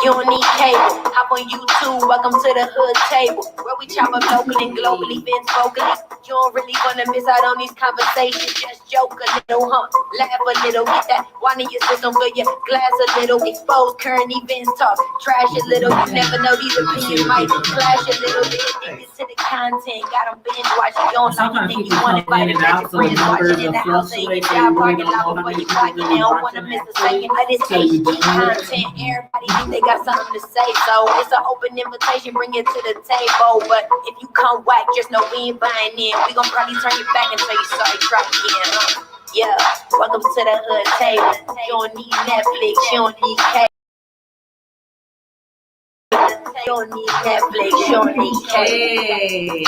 You don't need cable. Hop on YouTube, welcome to the hood table, where we chop up local and global events vocally. You don't really wanna miss out on these conversations. Just joke a little, laugh a little, get that wine in your system, fill your glass a little, expose current events, talk trash a little. You never know, these opinions might clash a little bit. Addicted to the content, got them binge watching. You don't like the thing you want to invite your friends watching in the house, ain't your job parking lot before you clock it. They don't wanna miss a second of this HD content. Everybody think they got something to say, so it's an open invitation, bring it to the table. But if you come whack, just know we ain't buying in. We gon' probably turn you back and tell you sorry, try again. Yeah, welcome to the hood table. You don't need Netflix, you don't need cable. You don't need Netflix, you don't need cable.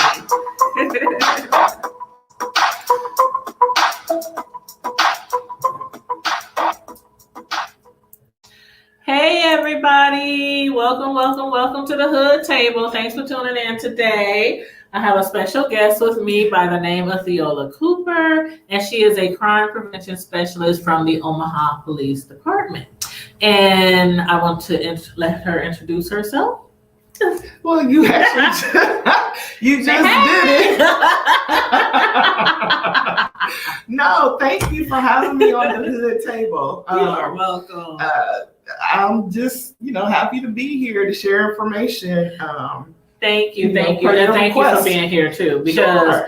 Hey everybody, welcome to the Hood Table. Thanks for tuning in today. I have a special guest with me by the name of Theola Cooper, and she is a crime prevention specialist from the Omaha Police Department. And I want to let her introduce herself. Well, you actually you just did it. No, thank you for having me on the Hood Table. You are welcome. I'm just, happy to be here to share information. Thank you. And thank you for being here too, because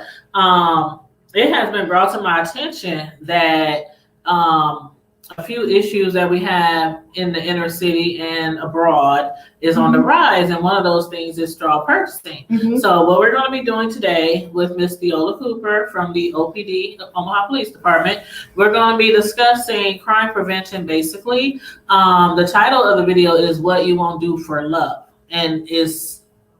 it has been brought to my attention that a few issues that we have in the inner city and abroad is on the rise, and one of those things is straw purchasing. So what we're going to be doing today with Miss Theola Cooper from the OPD, the Omaha Police Department, we're going to be discussing crime prevention basically. The title of the video is What You Won't Do for Love, and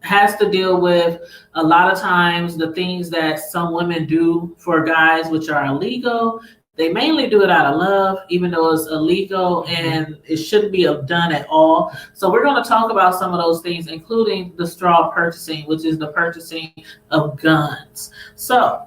has to deal with a lot of times the things that some women do for guys which are illegal. They mainly do it out of love, even though it's illegal and it shouldn't be done at all. So we're going to talk about some of those things, including the straw purchasing, which is the purchasing of guns. So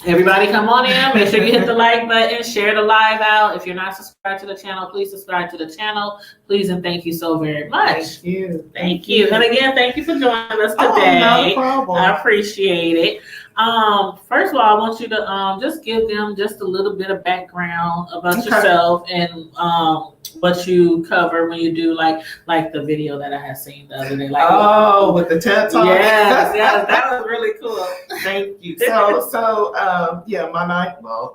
everybody come on in, make sure you hit the like button, share the live out. If you're not subscribed to the channel, please subscribe to the channel. Please and thank you so very much. Thank you. And again, thank you for joining us today. Not a problem. I appreciate it. First of all, I want you to just give them just a little bit of background about yourself and what you cover when you do like the video that I had seen the other day. With the TED Talk? Yes, that was really cool. Thank you. So my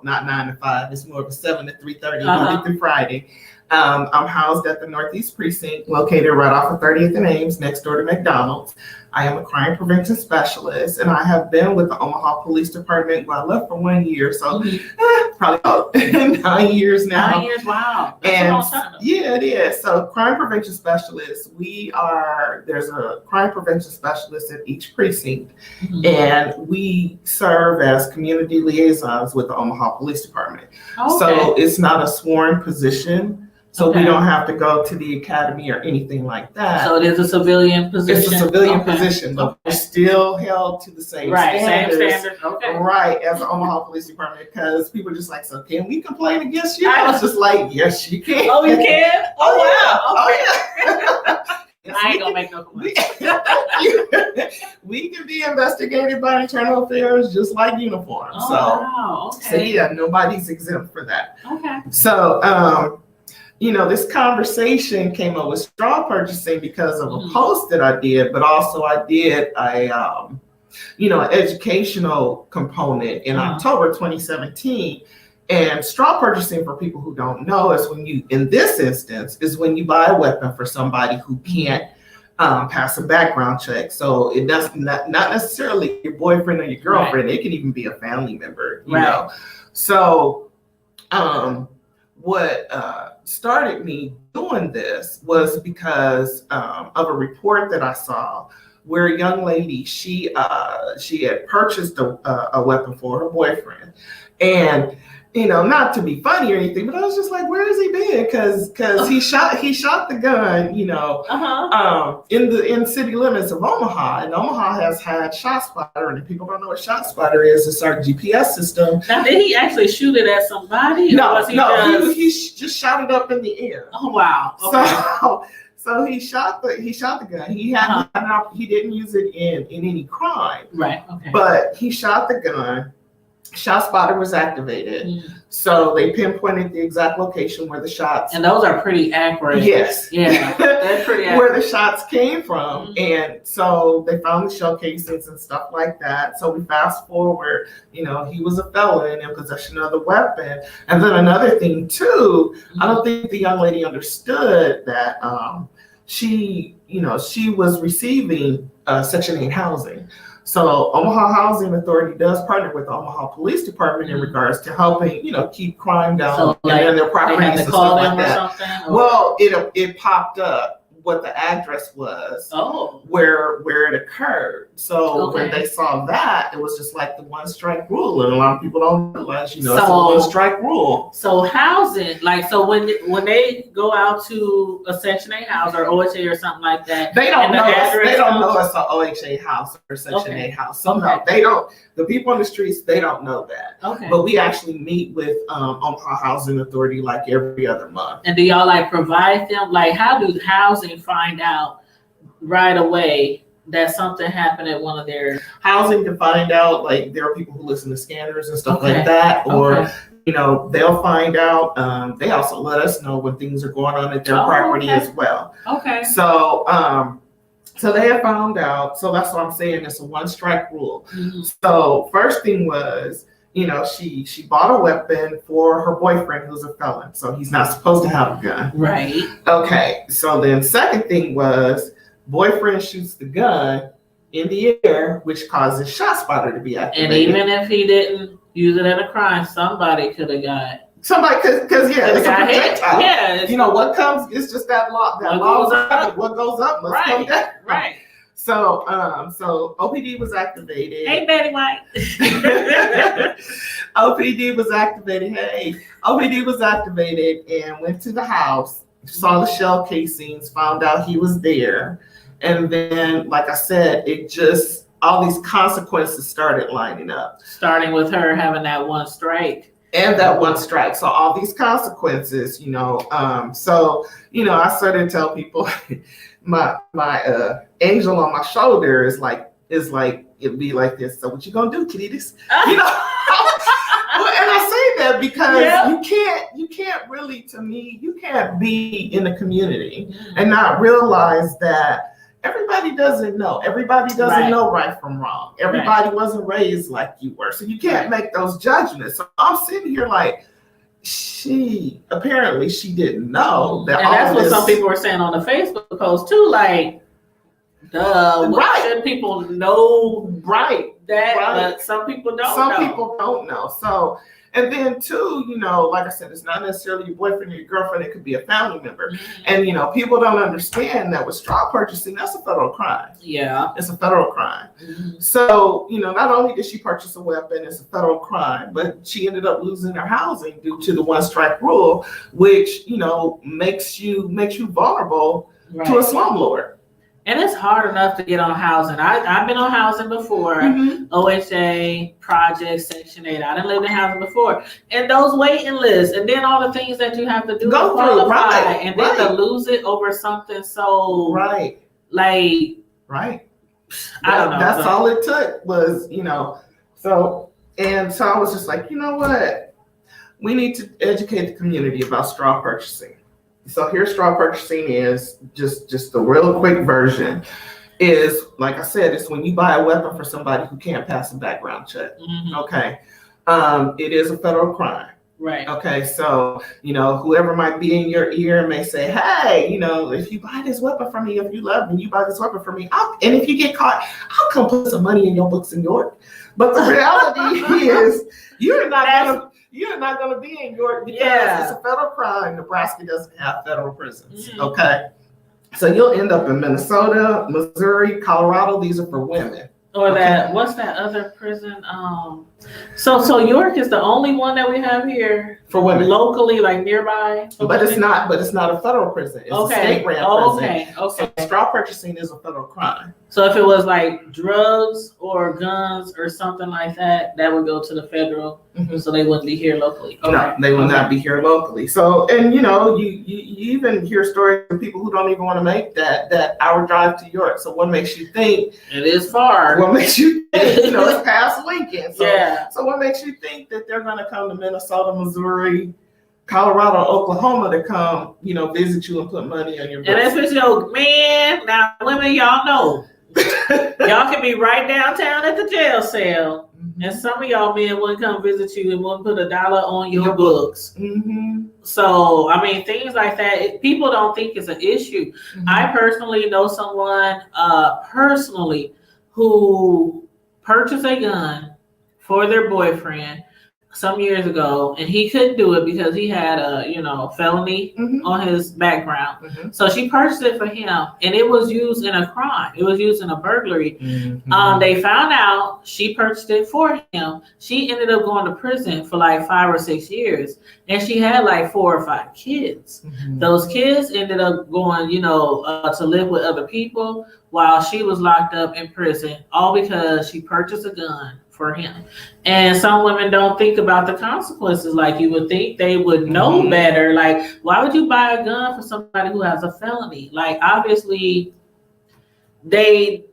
not 9 to 5, it's more of a 7 to 3:30, Monday through Friday. I'm housed at the Northeast Precinct, located right off of 30th and Ames, next door to McDonald's. I am a crime prevention specialist, and I have been with the Omaha Police Department. Well, I left for 1 year, so probably about 9 years now. 9 years, wow. That's a long time. Yeah, it is. So crime prevention specialists, there's a crime prevention specialist at each precinct, and we serve as community liaisons with the Omaha Police Department. So it's not a sworn position. So we don't have to go to the academy or anything like that. So it is a civilian position? It's a civilian position, but we're still held to the same standards. Same standards. Okay. Right, as the Omaha Police Department, because people are just like, so can we complain against you? I was just like, yes, you can. Oh, you can? Oh, wow. Okay. Oh, yeah. Yes, I ain't gonna make no complaints. We can be investigated by internal affairs just like uniforms. So nobody's exempt for that. Okay. So, this conversation came up with straw purchasing because of a post that I did, but also I did an educational component in October 2017. And straw purchasing, for people who don't know, is when you buy a weapon for somebody who can't pass a background check. So it doesn't not necessarily your boyfriend or your girlfriend. Right. It can even be a family member, you know. So what started me doing this was because of a report that I saw where a young lady, she had purchased a weapon for her boyfriend, and not to be funny or anything, but I was just like, where has he been? Because he shot the gun, in city limits of Omaha, and Omaha has had ShotSpotter, and if people don't know what ShotSpotter is, it's our GPS system. Now, did he actually shoot it at somebody? No, he just shot it up in the air. Oh wow! Okay. So he shot the gun. He didn't use it in any crime. Right. Okay. But he shot the gun. Shot spotter was activated. So they pinpointed the exact location where the shots. And those are pretty accurate. Yes. Yeah. That's pretty accurate. Where the shots came from. And so they found the shell casings and stuff like that. So we fast forward, he was a felon in possession of the weapon. And then another thing too, I don't think the young lady understood that she was receiving Section 8 housing. So Omaha Housing Authority does partner with the Omaha Police Department in regards to helping, keep crime down so, and their properties and stuff like that. Well, it popped up what the address was, where it occurred. So when they saw that, it was just like the one strike rule, and a lot of people don't realize, it's a one strike rule. So housing, so when they go out to a Section 8 house or OHA or something like that, they don't know it's an OHA house or Section 8 house. Somehow they don't. The people on the streets, they don't know that. Okay. But we actually meet with Omaha Housing Authority like every other month. And do y'all provide them? How do housing find out right away that something happened at one of their housing can find out? There are people who listen to scanners and stuff like that, or they'll find out. They also let us know when things are going on at their property as well. Okay. So they have found out. So that's what I'm saying. It's a one strike rule. So first thing was, she bought a weapon for her boyfriend who's a felon. So he's not supposed to have a gun. Right. Okay. So then second thing was, boyfriend shoots the gun in the air, which causes shot spotter to be activated. And even if he didn't use it in a crime, somebody could have got. Somebody, because it's a projectile. Yeah. What comes, it's just that law. What goes up must come down. Right. So OPD was activated. Hey, Betty White. OPD was activated. OPD was activated and went to the house, saw the shell casings, found out he was there. And then, like I said, all these consequences started lining up. Starting with her having that one strike. And that one strike. So all these consequences, so, I started to tell people my angel on my shoulder is like, it'd be like this. So what you gonna do, kiddies? And I say that because you can't really, to me, you can't be in the community and not realize that everybody doesn't know. Everybody doesn't know right from wrong. Everybody wasn't raised like you were. So you can't make those judgments. So I'm sitting here like, she didn't know that. And that's what some people were saying on the Facebook post too, should people know that? But some people don't know. Some people don't know. So, and then too, like I said, it's not necessarily your boyfriend or your girlfriend. It could be a family member. And, people don't understand that with straw purchasing, that's a federal crime. Yeah. It's a federal crime. So, not only did she purchase a weapon, it's a federal crime, but she ended up losing her housing due to the one strike rule, which, makes you vulnerable to a slumlord. And it's hard enough to get on housing. I've been on housing before, OHA, projects, Section 8. I didn't live in housing before. And those waiting lists, and then all the things that you have to do to qualify, and then to lose it over something so, I don't know. That's all it took was, so I was just like, you know what? We need to educate the community about straw purchasing. So here straw purchasing is just the real quick version is, like I said, it's when you buy a weapon for somebody who can't pass a background check. Okay. It is a federal crime. Right. Okay. So, whoever might be in your ear may say, hey, if you buy this weapon from me, if you love me, you buy this weapon from me. And if you get caught, I'll come put some money in your books in York. But the reality is you're not going to be in York because it's a federal crime. Nebraska doesn't have federal prisons. Okay. So you'll end up in Minnesota, Missouri, Colorado. These are for women. Or what's that other prison? So York is the only one that we have here for women locally, like nearby. But it's not a federal prison. It's a state ran prison. Okay. So straw purchasing is a federal crime. So if it was like drugs or guns or something like that, that would go to the federal. Mm-hmm. So they wouldn't be here locally. Okay. No, they will not be here locally. So, and you know, you even hear stories of people who don't even want to make that hour drive to York. So what makes you think it is far? What makes you think, you know, it's past Lincoln. So, yeah. So what makes you think that they're going to come to Minnesota, Missouri, Colorado, Oklahoma to come, you know, visit you and put money on your books? And especially, man, now women, y'all know. Y'all can be right downtown at the jail cell, and some of y'all men wouldn't come visit you and wouldn't put $1 on your books. Mm-hmm. So, I mean, things like that, people don't think it's an issue. Mm-hmm. I personally know someone who purchased a gun for their boyfriend some years ago, and he couldn't do it because he had a felony on his background. Mm-hmm. So she purchased it for him, and it was used in a crime. It was used in a burglary. Mm-hmm. They found out she purchased it for him. She ended up going to prison for like 5 or 6 years, and she had like 4 or 5 kids. Mm-hmm. Those kids ended up going, to live with other people while she was locked up in prison, all because she purchased a gun for him. And some women don't think about the consequences like you would think. They would know better. Like, why would you buy a gun for somebody who has a felony? Like, obviously, they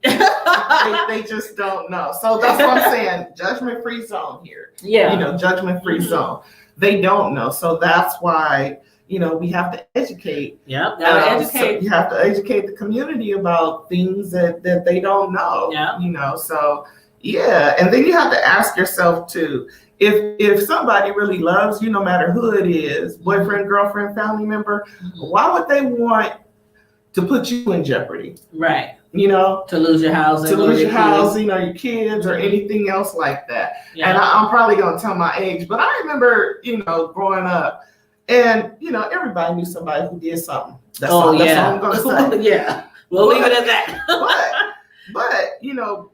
just don't know. So that's what I'm saying. Judgment-free zone here. Yeah. Judgment-free zone. They don't know. So that's why, we have to educate. Yeah. Educate. So you have to educate the community about things that they don't know. Yeah. So yeah. And then you have to ask yourself too, if somebody really loves you, no matter who it is, boyfriend, girlfriend, family member, why would they want to put you in jeopardy? Right. To lose your housing. To lose your housing or your kids or anything else like that. Yeah. And I'm probably going to tell my age, but I remember, growing up and, everybody knew somebody who did something. That's all I'm going to say. Yeah. We'll leave it at that. But,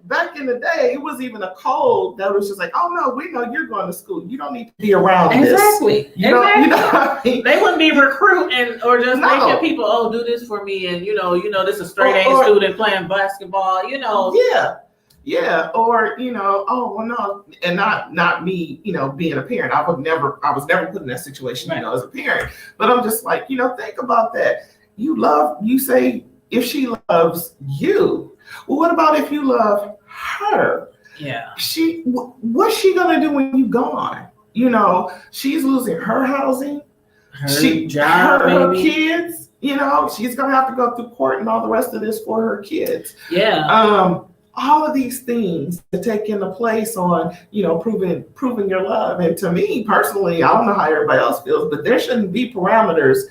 back in the day, it was even a code that was just like, oh, no, we know you're going to school. You don't need to be around this. Exactly. You know what I mean? They wouldn't be recruiting or just making people, do this for me. And, this is a straight A student playing basketball, Yeah. Yeah. Or, oh, well, no. And not me, being a parent. I was never put in that situation, as a parent. But I'm just like, think about that. You say, if she loves you, well, what about if you love her? Yeah. What's she gonna do when you gone? She's losing her housing, her job, her kids. She's gonna have to go through court and all the rest of this for her kids. Yeah. All of these things to take into place on, proving your love. And to me personally, I don't know how everybody else feels, but there shouldn't be parameters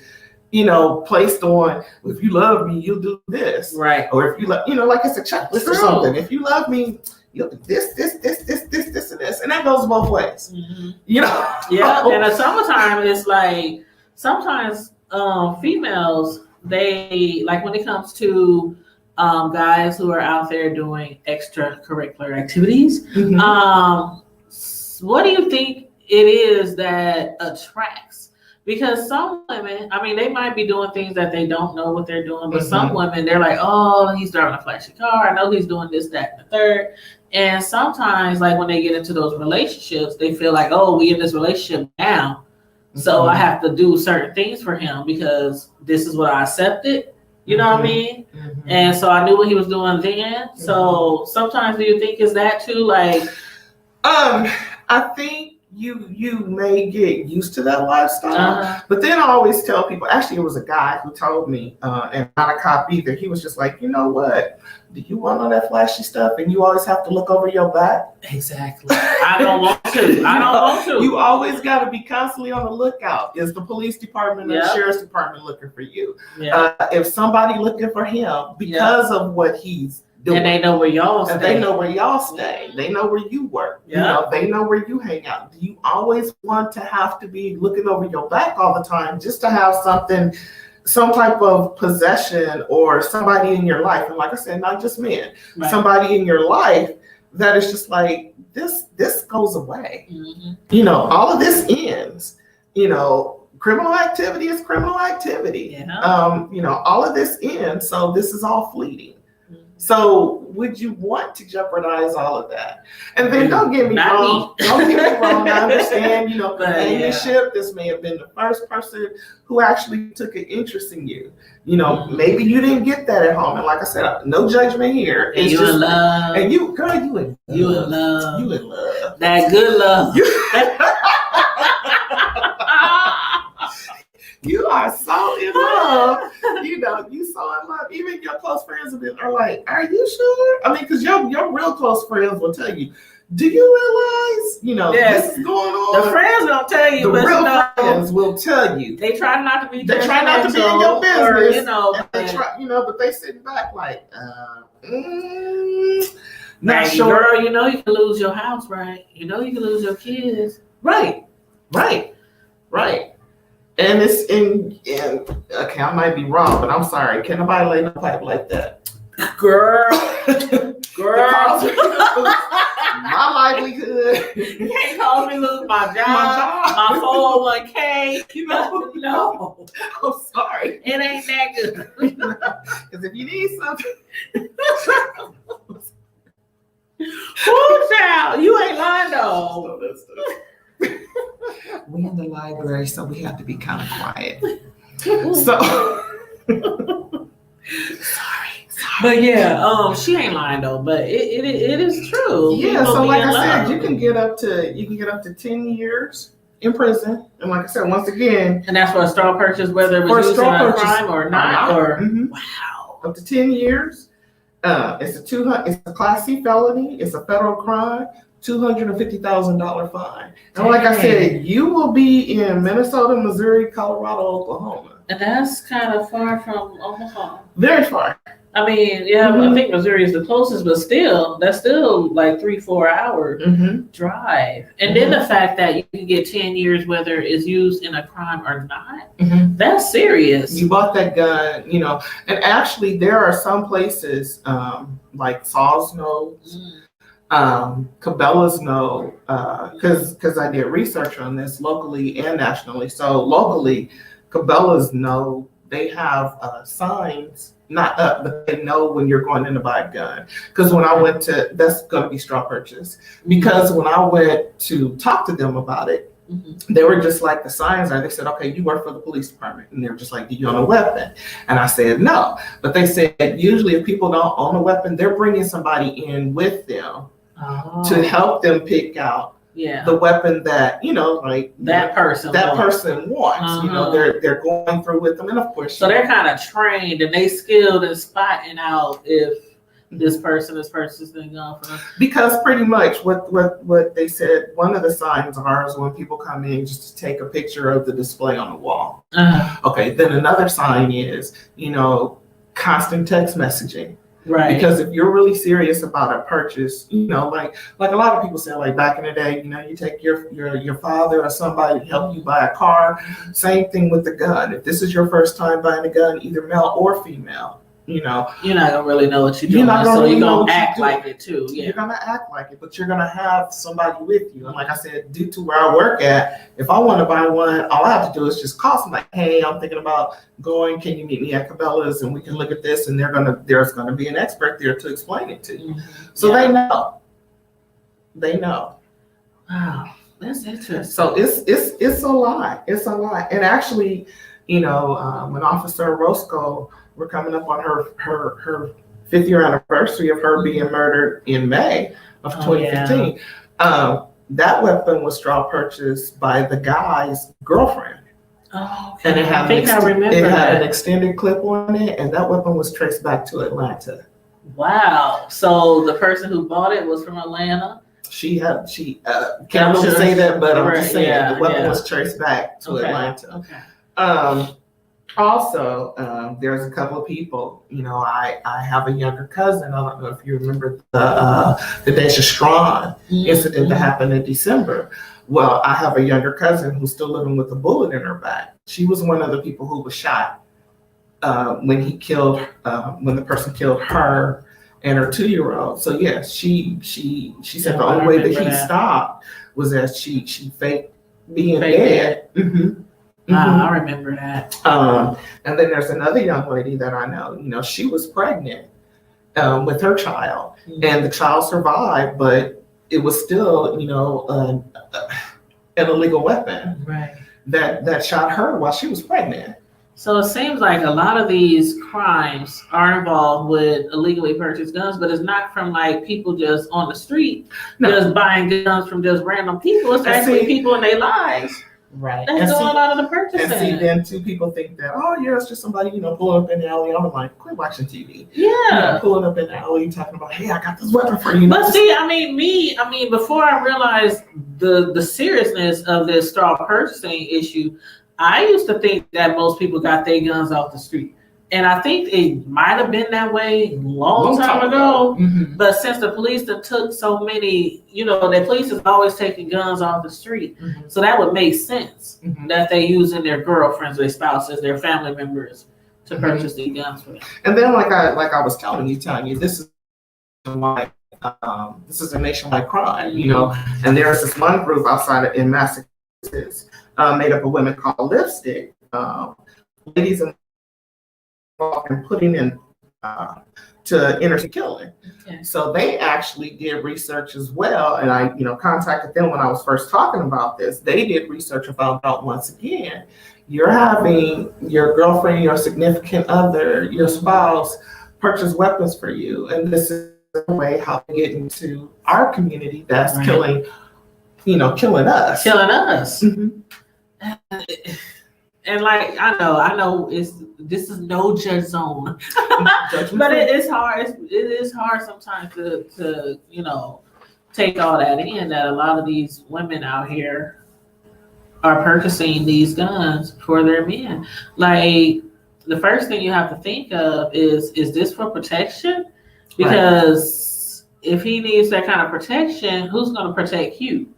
placed on, if you love me, you'll do this. Right. Or if you love, like it's a checklist or something. If you love me, you'll do this, and this. And that goes both ways. Mm-hmm. Yeah. And in summertime, it's like, sometimes females, they, like when it comes to guys who are out there doing extracurricular activities, what do you think it is that attracts? Because some women, they might be doing things that they don't know what they're doing, but some women, they're like, oh, he's driving a flashy car. I know he's doing this, that, and the third. And sometimes, like when they get into those relationships, they feel like, oh, we in this relationship now. So I have to do certain things for him because this is what I accepted. You know what I mean? And so I knew what he was doing then. So sometimes do you think is that too? Like, I think you may get used to that lifestyle, but then I always tell people, actually it was a guy who told me, and not a cop either, he was just like, you know what, do you want all that flashy stuff and you always have to look over your back? Exactly. I don't want to. You always got to be constantly on the lookout. Is the police department or the sheriff's department looking for you? If somebody looking for him because of what he's doing. And they know where y'all stay. And they know where y'all stay. They know where you work. Yeah. They know where you hang out. Do you always want to have to be looking over your back all the time just to have some type of possession or somebody in your life? And like I said, not just men, somebody in your life that it's just like this goes away. Mm-hmm. All of this ends. Criminal activity is criminal activity. Yeah. All of this ends, so this is all fleeting. So would you want to jeopardize all of that? And then don't get me wrong. I understand, companionship. This may have been the first person who actually took an interest in you. Maybe you didn't get that at home. And like I said, no judgment here. And you in love. And you, girl, you in love. You in love. That good love. You are so in love. You so in love. Even your close friends are like, are you sure? I mean, because your real close friends will tell you, do you realize, yes, this is going on? The friends don't tell you. The real friends will tell you. They try not to be. They try not to be in your business. Or, they try, but they sit back like, not hey, sure. Girl, you can lose your house, right? You can lose your kids. Right. And it's okay, I might be wrong, but I'm sorry. Can nobody lay no pipe like that? Girl. My livelihood. You can't cause me lose my job, my 401k. No. I'm sorry. It ain't that good. Because if you need something. Oh, child, you ain't lying though. We in the library, so we have to be kind of quiet. So sorry. But yeah, she ain't lying though. But it is true. Yeah. People so like I love. said, you can get up to 10 years in prison, and like I said, once again, and that's for a straw purchase, whether it was used in a crime or not, or wow, up to 10 years. It's a Class C felony. It's a federal crime. $250,000 fine. And like I said, you will be in Minnesota, Missouri, Colorado, Oklahoma. And that's kind of far from Omaha. Very far. I mean, yeah, I think Missouri is the closest, but still, that's still like 3-4 hour drive. And then the fact that you can get 10 years whether it's used in a crime or not, that's serious. You bought that gun, and actually there are some places like Saul's Nose, Cabela's know, because I did research on this locally and nationally. So locally, Cabela's know they have signs, not up, but they know when you're going in to buy a gun. Because when I went to, that's going to be straw purchase. Because when I went to talk to them about it, they were just like, the signs are, they said, okay, you work for the police department. And they're just like, do you own a weapon? And I said, no. But they said, usually if people don't own a weapon, they're bringing somebody in with them to help them pick out the weapon that, that person wants. They're going through with them. And of course, so they're kind of trained and they skilled in spotting out if this person's been gone for them. Because pretty much what they said, one of the signs are is when people come in just to take a picture of the display on the wall. Okay, then another sign is, constant text messaging. Right. Because if you're really serious about a purchase, like a lot of people say, like back in the day, you take your father or somebody to help you buy a car. Same thing with the gun. If this is your first time buying a gun, either male or female, you're not gonna really know what you're doing. So you're gonna act like it too. Yeah. You're gonna act like it, but you're gonna have somebody with you. And like I said, due to where I work at, if I want to buy one, all I have to do is just call somebody. Hey, I'm thinking about going. Can you meet me at Cabela's and we can look at this? And there's gonna be an expert there to explain it to you. So they know. They know. Wow, that's interesting. So it's a lot. It's a lot. And actually, when Officer Roscoe, we're coming up on her 5th year anniversary of her being murdered in May of 2015. That weapon was straw purchased by the guy's girlfriend. Oh, okay. And it had an extended clip on it, and that weapon was traced back to Atlanta. Wow. So the person who bought it was from Atlanta? She can't really say that, but I'm just saying the weapon was traced back to Atlanta. Okay. Also, there's a couple of people, I have a younger cousin. I don't know if you remember the Daisha Strawn incident that happened in December. Well, I have a younger cousin who's still living with a bullet in her back. She was one of the people who was shot when the person killed her and her 2-year-old. So yes, she said Yeah, the I only way that remember he that. stopped was that she faked being Faked dead. I remember that. And then there's another young lady that I know. You know, she was pregnant with her child, and the child survived, but it was still, you know, an illegal weapon Right. that shot her while she was pregnant. So it seems like a lot of these crimes are involved with illegally purchased guns, but it's not from like people just on the street just buying guns from just random people. It's actually people in their lives. Right. That's doing a lot of the purchasing. And see, then two people think that, oh yeah, it's just somebody, you know, pulling up in the alley. I'm like, quit watching TV. Yeah. You know, pulling up in the alley talking about, hey, I got this weapon for you. But see, I mean, before I realized the seriousness of this straw purchasing issue, I used to think that most people got their guns off the street. And I think it might have been that way long time ago. Mm-hmm. But since the police took so many, you know, the police is always taking guns off the street. Mm-hmm. So that would make sense that they using their girlfriends, their spouses, their family members to purchase these guns for them. And then like I was telling you, this is why this is a nationwide crime, you know. And there's this one group outside in Massachusetts made up of women called Lipstick. Ladies and putting in to interstate killing. Okay. So they actually did research as well, and I, you know, contacted them when I was first talking about this. They did research about, once again, you're having your girlfriend, your significant other, your spouse purchase weapons for you, and this is the way how to get into our community that's killing us. Killing us. Mm-hmm. And like I know this is no judge zone, but it is hard. It is hard sometimes to you know take all that in. That a lot of these women out here are purchasing these guns for their men. Like the first thing you have to think of is this for protection? Because if he needs that kind of protection, who's going to protect you?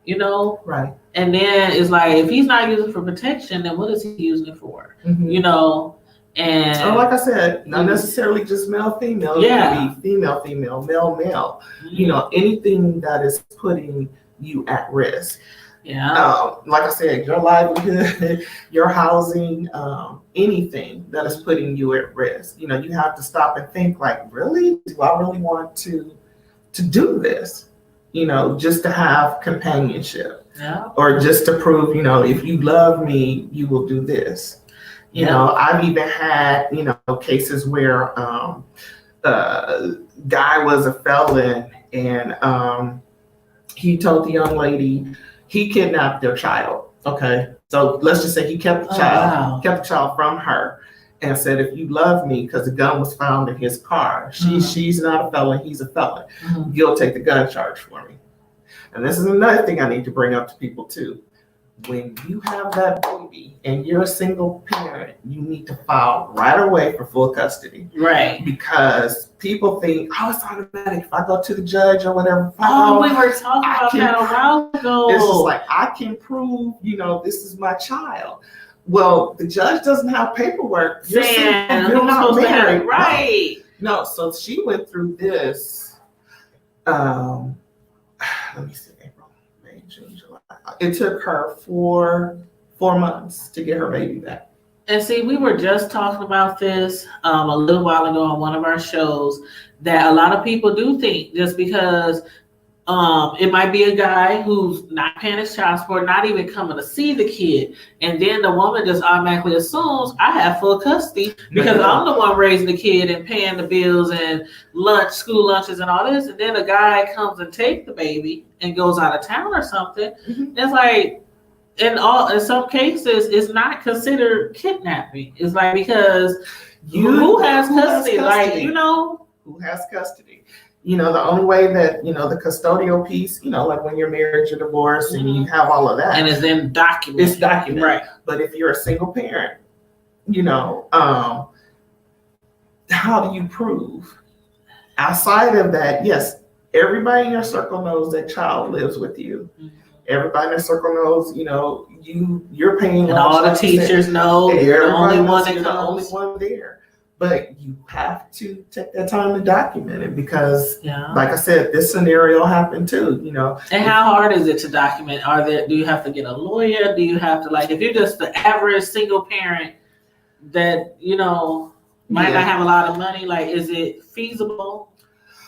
You know, right? And then it's like if he's not using it for protection, then what is he using it for? Mm-hmm. You know, and like I said, not necessarily just male, female. Yeah, it could be female, female, male, male. Mm-hmm. You know, anything that is putting you at risk. Yeah. Like I said, your livelihood, your housing, anything that is putting you at risk. You know, you have to stop and think. Like, really, do I really want to do this? You know, just to have companionship, or just to prove, you know, if you love me, you will do this. You know, I've even had, you know, cases where guy was a felon, and he told the young lady he kidnapped their child. Okay, so let's just say he kept the child from her, and said, if you love me, because the gun was found in his car. She's not a felon, he's a felon. Mm-hmm. You'll take the gun charge for me. And this is another thing I need to bring up to people too. When you have that baby and you're a single parent, you need to file right away for full custody. Right. Because people think, oh, it's automatic. If I go to the judge or whatever. We were talking about that a while ago. It's just like, I can prove, you know, this is my child. Well, the judge doesn't have paperwork. You're not married. Right. No, so she went through this. Let me see, April, May, June, July. It took her 4 months to get her baby back. And see, we were just talking about this a little while ago on one of our shows, that a lot of people do think just because it might be a guy who's not paying his child support, not even coming to see the kid, and then the woman just automatically assumes I have full custody because I'm the one raising the kid and paying the bills and school lunches and all this, and then a guy comes and takes the baby and goes out of town or something. Mm-hmm. It's like in some cases it's not considered kidnapping. It's like because who has custody? Like, you know, who has custody? You know, the only way that, you know, the custodial piece, you know, like when you're married, you're divorced, and you have all of that. And it's then documented. It's documented. Right. But if you're a single parent, you know, how do you prove? Outside of that, yes, everybody in your circle knows that child lives with you. Mm-hmm. Everybody in their circle knows, you know, you're paying. And all the teachers know you're the only one that comes. The only one there. But you have to take that time to document it because, Yeah. like I said, this scenario happened too, you know. And how hard is it to document? Do you have to get a lawyer? Do you have to, like, if you're just the average single parent that, you know, might not have a lot of money, like, is it feasible?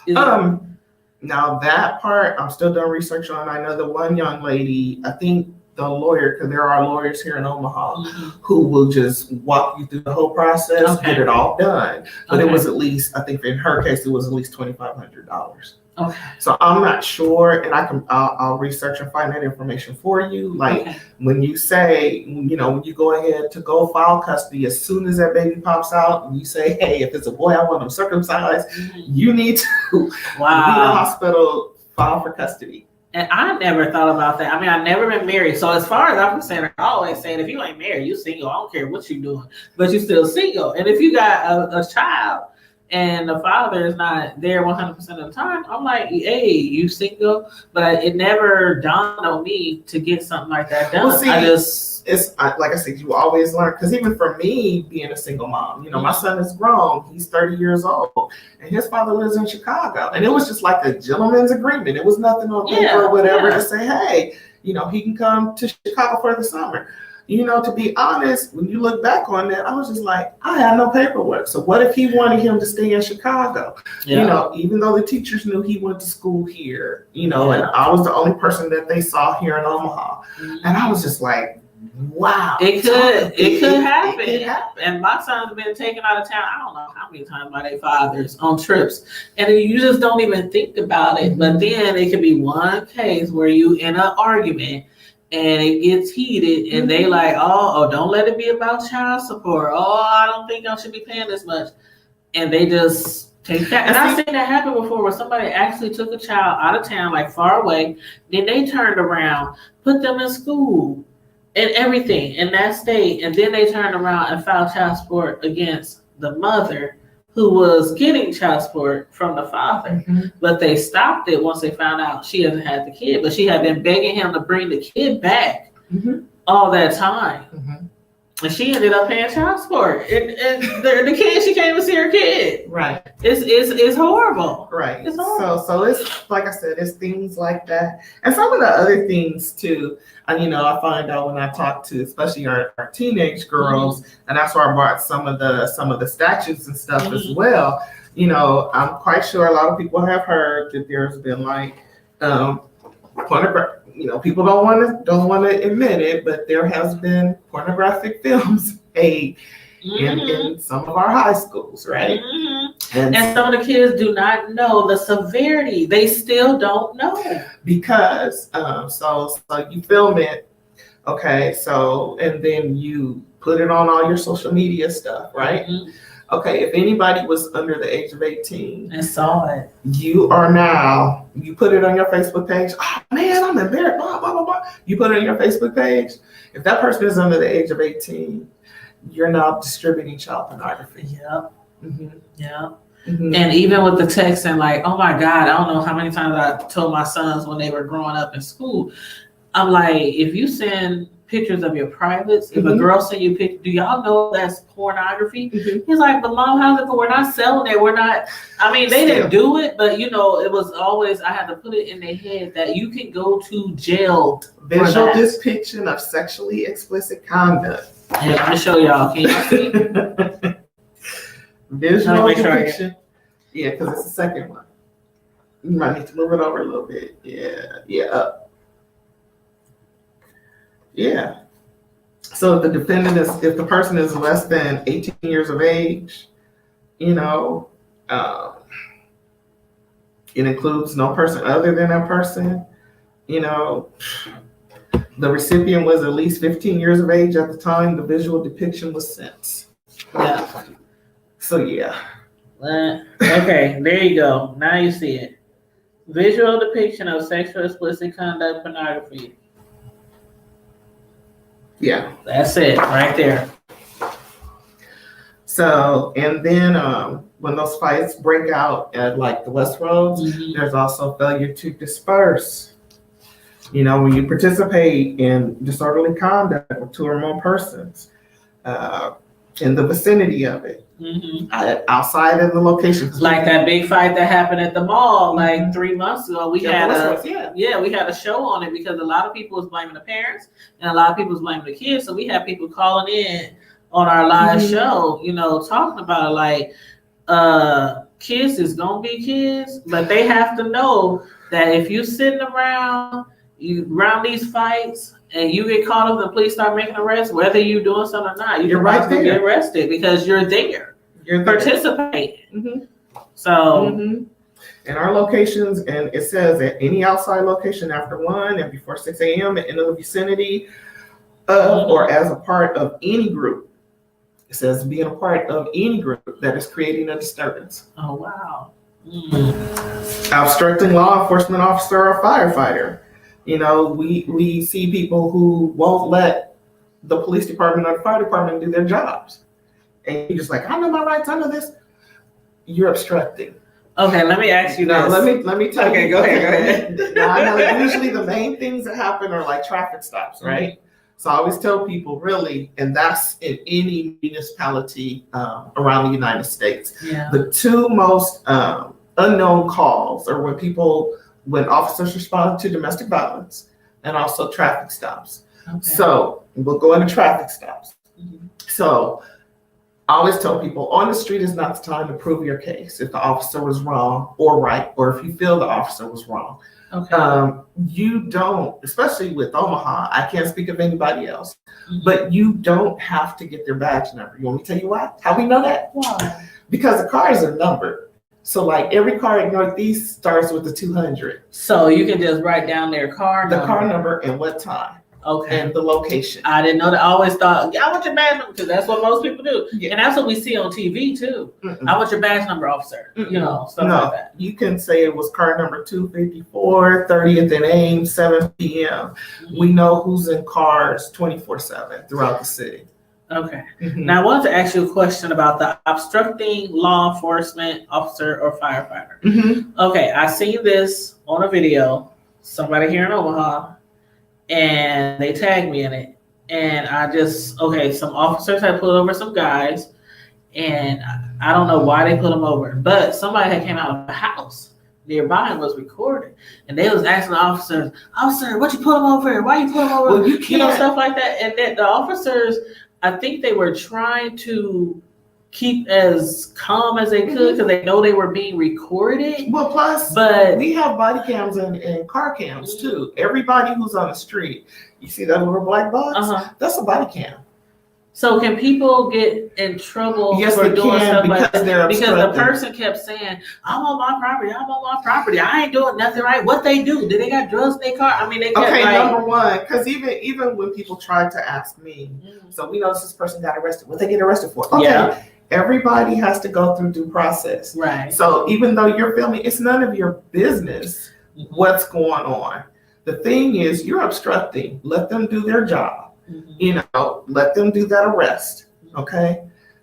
Now that part, I'm still doing research on. I know the one young lady, I think the lawyer, because there are lawyers here in Omaha who will just walk you through the whole process, get it all done. But it was at least, I think in her case, it was at least $2,500. Okay. So I'm not sure, and I'll research and find that information for you. Like when you say, you know, when you go ahead to go file custody, as soon as that baby pops out, and you say, hey, if it's a boy, I want him circumcised, you need to leave the hospital, file for custody. And I never thought about that. I mean, I've never been married. So as far as I'm concerned, I always saying, if you ain't married, you single. I don't care what you're doing, but you're still single. And if you got a child and the father is not there 100% of the time, I'm like, hey, you single? But it never dawned on me to get something like that done. Well, see, it's like I said, you always learn. Because even for me, being a single mom, you know, my son is grown. He's 30 years old. And his father lives in Chicago. And it was just like a gentleman's agreement. It was nothing on paper or whatever to say, hey, you know, he can come to Chicago for the summer. You know, to be honest, when you look back on that, I was just like, I had no paperwork. So what if he wanted him to stay in Chicago? You know, even though the teachers knew he went to school here, you know, and I was the only person that they saw here in Omaha. And I was just like, wow. It could happen. And my son's been taken out of town, I don't know how many times by their fathers on trips. And you just don't even think about it. But then it could be one case where you in an argument and it gets heated and they like, oh, don't let it be about child support. Oh, I don't think I should be paying this much. And they just take that. And I've seen that happen before where somebody actually took a child out of town, like far away. Then they turned around, put them in school and everything in that state. And then they turned around and filed child support against the mother who was getting child support from the father. But they stopped it once they found out she hasn't had the kid, but she had been begging him to bring the kid back all that time. And she ended up paying child support. And the kid, she can't even see her kid. Right. It's horrible. Right. It's horrible. So it's, like I said, it's things like that. And some of the other things too, and you know, I find out when I talk to especially our teenage girls, and that's where I brought some of the statutes and stuff as well. You know, I'm quite sure a lot of people have heard that there's been like pornography. You know, people don't want to admit it, but there has been pornographic films made in some of our high schools, right? And some of the kids do not know the severity. They still don't know. Because so you film it, okay, so and then you put it on all your social media stuff, right? Okay, if anybody was under the age of 18 and saw it, you put it on your Facebook page. Oh man, I'm embarrassed, blah, blah, blah, blah. You put it on your Facebook page. If that person is under the age of 18, you're now distributing child pornography. And even with the text and like, oh my God, I don't know how many times I told my sons when they were growing up in school, I'm like, if you send pictures of your privates, if a girl send you pictures, do y'all know that's pornography? He's like, but mom, how's it going? We're not selling it. We're not, I mean, they didn't do it, but you know, it was always, I had to put it in their head that you can go to jail. Visual depiction of sexually explicit conduct. Hey, let me show y'all. Can y'all see? Visual depiction. Yeah, because it's the second one. You might need to move it over a little bit. Yeah, up. Yeah. So if the person is less than 18 years of age, you know, it includes no person other than that person, you know, the recipient was at least 15 years of age at the time the visual depiction was sent. Yeah. So yeah. Okay, there you go. Now you see it. Visual depiction of sexual explicit conduct pornography. Yeah. That's it right there. So, and then when those fights break out at like the West Roads, there's also failure to disperse. You know, when you participate in disorderly conduct with two or more persons, in the vicinity of it, outside of the location. Like that big fight that happened at the mall like 3 months ago. We had a show on it because a lot of people was blaming the parents and a lot of people was blaming the kids. So we had people calling in on our live show, talking about it, like kids is gonna be kids, but they have to know that if you sitting around these fights and you get caught up and the police start making arrests, whether you're doing something or not, you're right to get arrested because you're there. You're participating. So in our locations, and it says at any outside location after 1 and before 6 a.m. in the vicinity of or as a part of any group. It says being a part of any group that is creating a disturbance. Oh, wow. Obstructing law enforcement officer or firefighter. We see people who won't let the police department or the fire department do their jobs. And you're just like, I know my rights, I know this. You're obstructing. Okay, let me ask you now, this. Let me tell you. Okay, go ahead. Now, I know usually the main things that happen are like traffic stops, right? So I always tell people, really, and that's in any municipality around the United States. Yeah. The two most unknown calls are when officers respond to domestic violence and also traffic stops. Okay. So we'll go into traffic stops. So I always tell people, on the street is not the time to prove your case if the officer was wrong or right, or if you feel the officer was wrong. Okay. You don't, especially with Omaha, I can't speak of anybody else, but you don't have to get their badge number. You want me to tell you why? How we know that? Why? Because the cars are numbered. So like every car in Northeast starts with the 200. So you can just write down their car number. The car number and what time. Okay. And the location. I didn't know that. I always thought, I want your badge number, because that's what most people do. Yeah. And that's what we see on TV too. I want your badge number, officer. Stuff like that. You can say it was car number 254, 30th and Ames, 7 p.m. We know who's in cars 24/7 throughout the city. Okay. Now I wanted to ask you a question about the obstructing law enforcement officer or firefighter. Okay, I seen this on a video, somebody here in Omaha, and they tagged me in it. And some officers had pulled over some guys, and I don't know why they put them over, but somebody had came out of the house nearby and was recording. And they was asking the officers, "Officer, what you put them over? Why you put them over?" Well, stuff like that. And then the officers, I think they were trying to keep as calm as they could because they know they were being recorded. Well, plus, we have body cams and car cams too. Everybody who's on the street, you see that little black box? That's a body cam. So can people get in trouble for doing stuff like that? Because the person kept saying, "I'm on my property. I'm on my property. I ain't doing nothing right." What they do? Did they got drugs in their car? I mean, they kept number one, because even when people tried to ask me, so we know this person got arrested. What they get arrested for? Okay. Yeah. Everybody has to go through due process. Right. So even though you're filming, it's none of your business what's going on. The thing is, you're obstructing. Let them do their job. Let them do that arrest. Okay.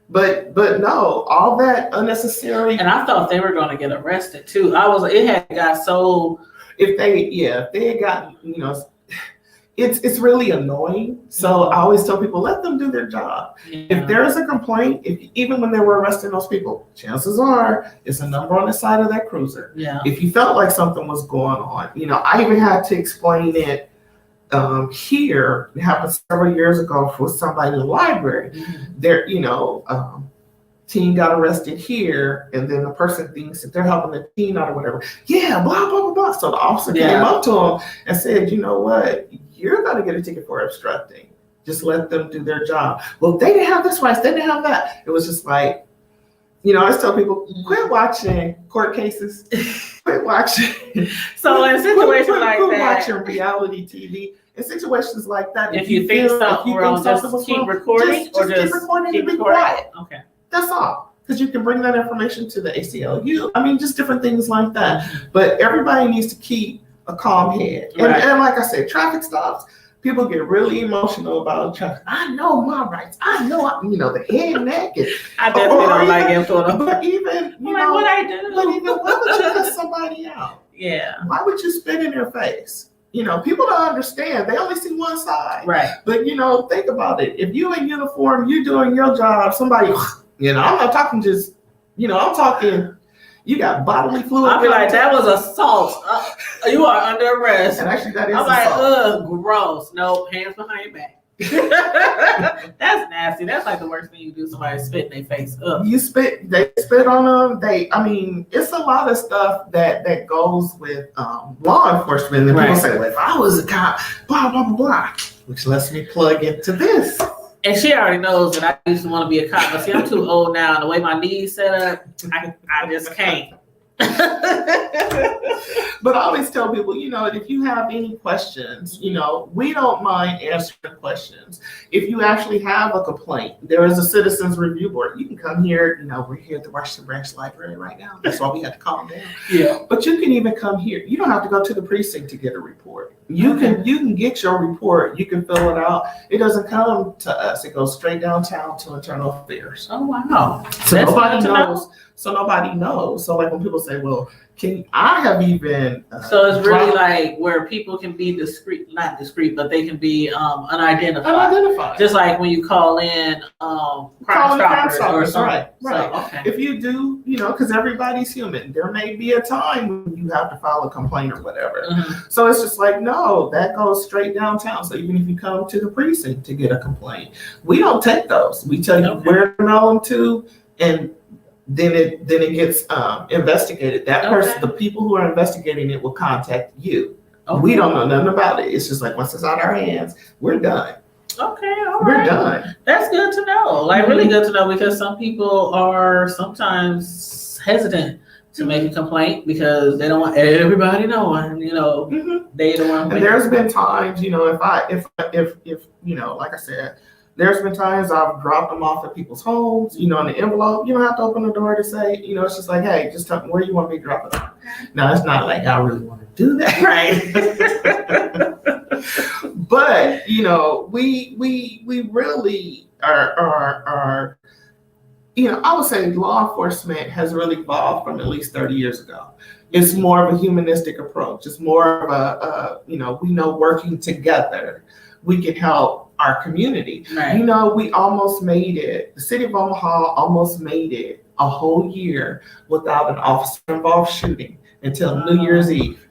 But no, all that unnecessary. And I thought they were going to get arrested too. It had got so. If they had gotten, it's really annoying. So I always tell people, let them do their job. Yeah. If there is a complaint, even when they were arresting those people, chances are it's a number on the side of that cruiser. Yeah. If you felt like something was going on, I even had to explain it here. It happened several years ago for somebody in the library. There, teen got arrested here, and then the person thinks that they're helping the teen out or whatever. Yeah, blah, blah, blah, blah. So the officer came up to him and said, "You know what? You're going to get a ticket for obstructing. Just let them do their job." Well, they didn't have this rights. They didn't have that. It was just like, I just tell people, quit watching court cases. Quit watching. So in situations like quit that. watching reality TV. In situations like that, if you think something wrong, just keep recording or just keep recording and be quiet. Okay. That's all. Because you can bring that information to the ACLU. I mean, just different things like that. But everybody needs to keep a calm head. And like I said, traffic stops, people get really emotional about traffic. I know my rights. I know, the head, neck. I definitely don't like it for them. But even, what I do. But even, why would you cut somebody out? Yeah. Why would you spit in their face? people don't understand. They only see one side. Right. But, think about it. If you're in uniform, you're doing your job, somebody, I'm not talking just, I'm talking, you got bodily fluid. I'll be like, that was assault. You are under arrest. And actually, that is I'm assault. like, gross. No, hands behind your back. That's nasty. That's like the worst thing you do. Somebody spit in their face. They spit on them. It's a lot of stuff that goes with law enforcement. And people say, well, if I was a cop, blah, blah, blah, blah, which lets me plug into this. And she already knows that I used to want to be a cop, but see, I'm too old now. And the way my knees set up, I just can't. But I always tell people, if you have any questions, we don't mind answering questions. If you actually have a complaint, there is a citizens review board. You can come here. We're here at the Washington Branch Library right now. That's why we had to calm down. Yeah. But you can even come here. You don't have to go to the precinct to get a report. You can get your report. You can fill it out. It doesn't come to us. It goes straight downtown to Internal Affairs. Oh wow. So nobody knows. So nobody knows. So like when people say, well, I have even. So it's really like where people can be not discreet, but they can be unidentified. Just like when you call in Crime Stoppers or something. Right. So, okay. If you do, because everybody's human. There may be a time when you have to file a complaint or whatever. Mm-hmm. So it's just like, no, that goes straight downtown. So even if you come to the precinct to get a complaint, we don't take those. We tell you where to mail them to, and then it gets investigated. That person, the people who are investigating it will contact you. Okay. We don't know nothing about it. It's just like once it's out of our hands, we're done. Okay, all we're right. done. That's good to know. Like really good to know, because some people are sometimes hesitant to make a complaint because they don't want everybody knowing, they don't want to. And there's been times, if like I said, there's been times I've dropped them off at people's homes, in the envelope. You don't have to open the door to say, it's just like, hey, just tell me where you want me to drop it off. Now, it's not like I really want to do that, right? But, we really are, I would say law enforcement has really evolved from at least 30 years ago. It's more of a humanistic approach. It's more of we know working together, we can help our community. Right. We almost made it. The city of Omaha almost made it a whole year without an officer-involved shooting until New Year's Eve,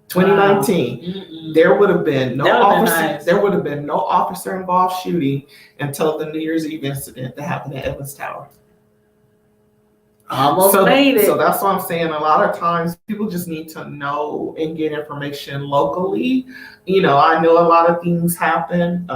2019. Wow. There would have been no officer. Nice. There would have been no officer-involved shooting until the New Year's Eve incident that happened at Evans Tower. Almost made it. So that's what I'm saying. A lot of times people just need to know and get information locally. I know a lot of things happen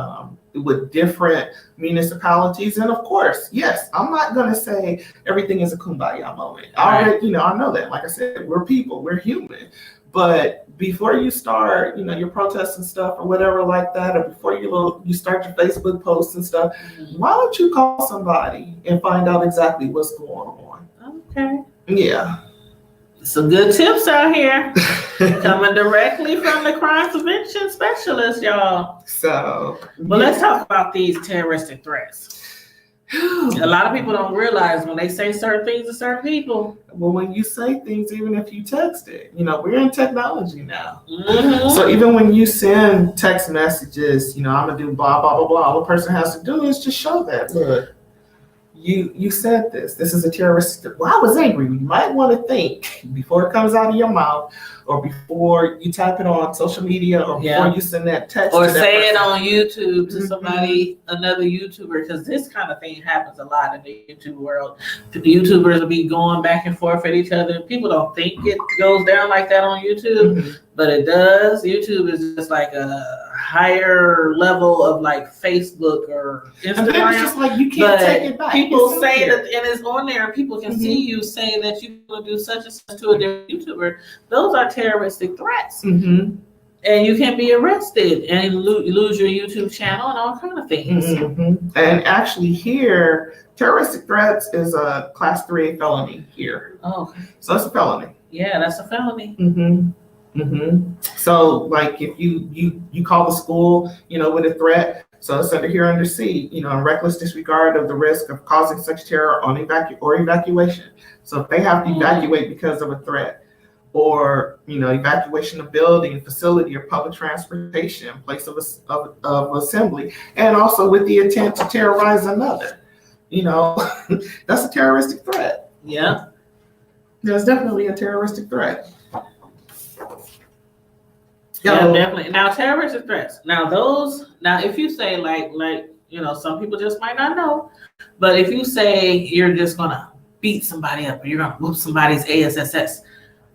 with different municipalities. And of course, yes, I'm not going to say everything is a kumbaya moment. Right. I know that. Like I said, we're people, we're human. But before you start, your protests and stuff or whatever like that, or before you start your Facebook posts and stuff, why don't you call somebody and find out exactly what's going on? Okay. Yeah. Some good tips out here coming directly from the crime prevention specialist, y'all. So, but let's talk about these terroristic threats. A lot of people don't realize when they say certain things to certain people. Well, when you say things, even if you text it, we're in technology now. Mm-hmm. So even when you send text messages, I'm gonna do blah blah blah blah. All the person has to do is just show that. Look, you said this. This is a terroristic. Well, I was angry. You might want to think before it comes out of your mouth, or before you type it on social media, or before you send that text. Or say it on YouTube to somebody, another YouTuber, because this kind of thing happens a lot in the YouTube world. The YouTubers will be going back and forth at each other. People don't think it goes down like that on YouTube, but it does. YouTube is just like a higher level of like Facebook or Instagram. And then it's just like you can't take it back. People say that, and it's on there, and people can see you saying that you will do such and such to a different YouTuber. Those are terroristic threats. Mm-hmm. And you can be arrested and lose your YouTube channel and all kinds of things. Mm-hmm. And actually here, terroristic threats is a class 3A felony here. Oh. So it's a felony. Yeah, that's a felony. Mm-hmm. Mm-hmm. So like if you call the school, with a threat, so it's under C, in reckless disregard of the risk of causing such terror on evacuation. So if they have to evacuate because of a threat, or evacuation of building, facility, or public transportation, place of assembly, and also with the intent to terrorize another. That's a terroristic threat. Yeah. That's definitely a terroristic threat. Yeah, definitely. Now, terroristic threats. Now, if you say like some people just might not know, but if you say you're just gonna beat somebody up or you're gonna whoop somebody's ASSS,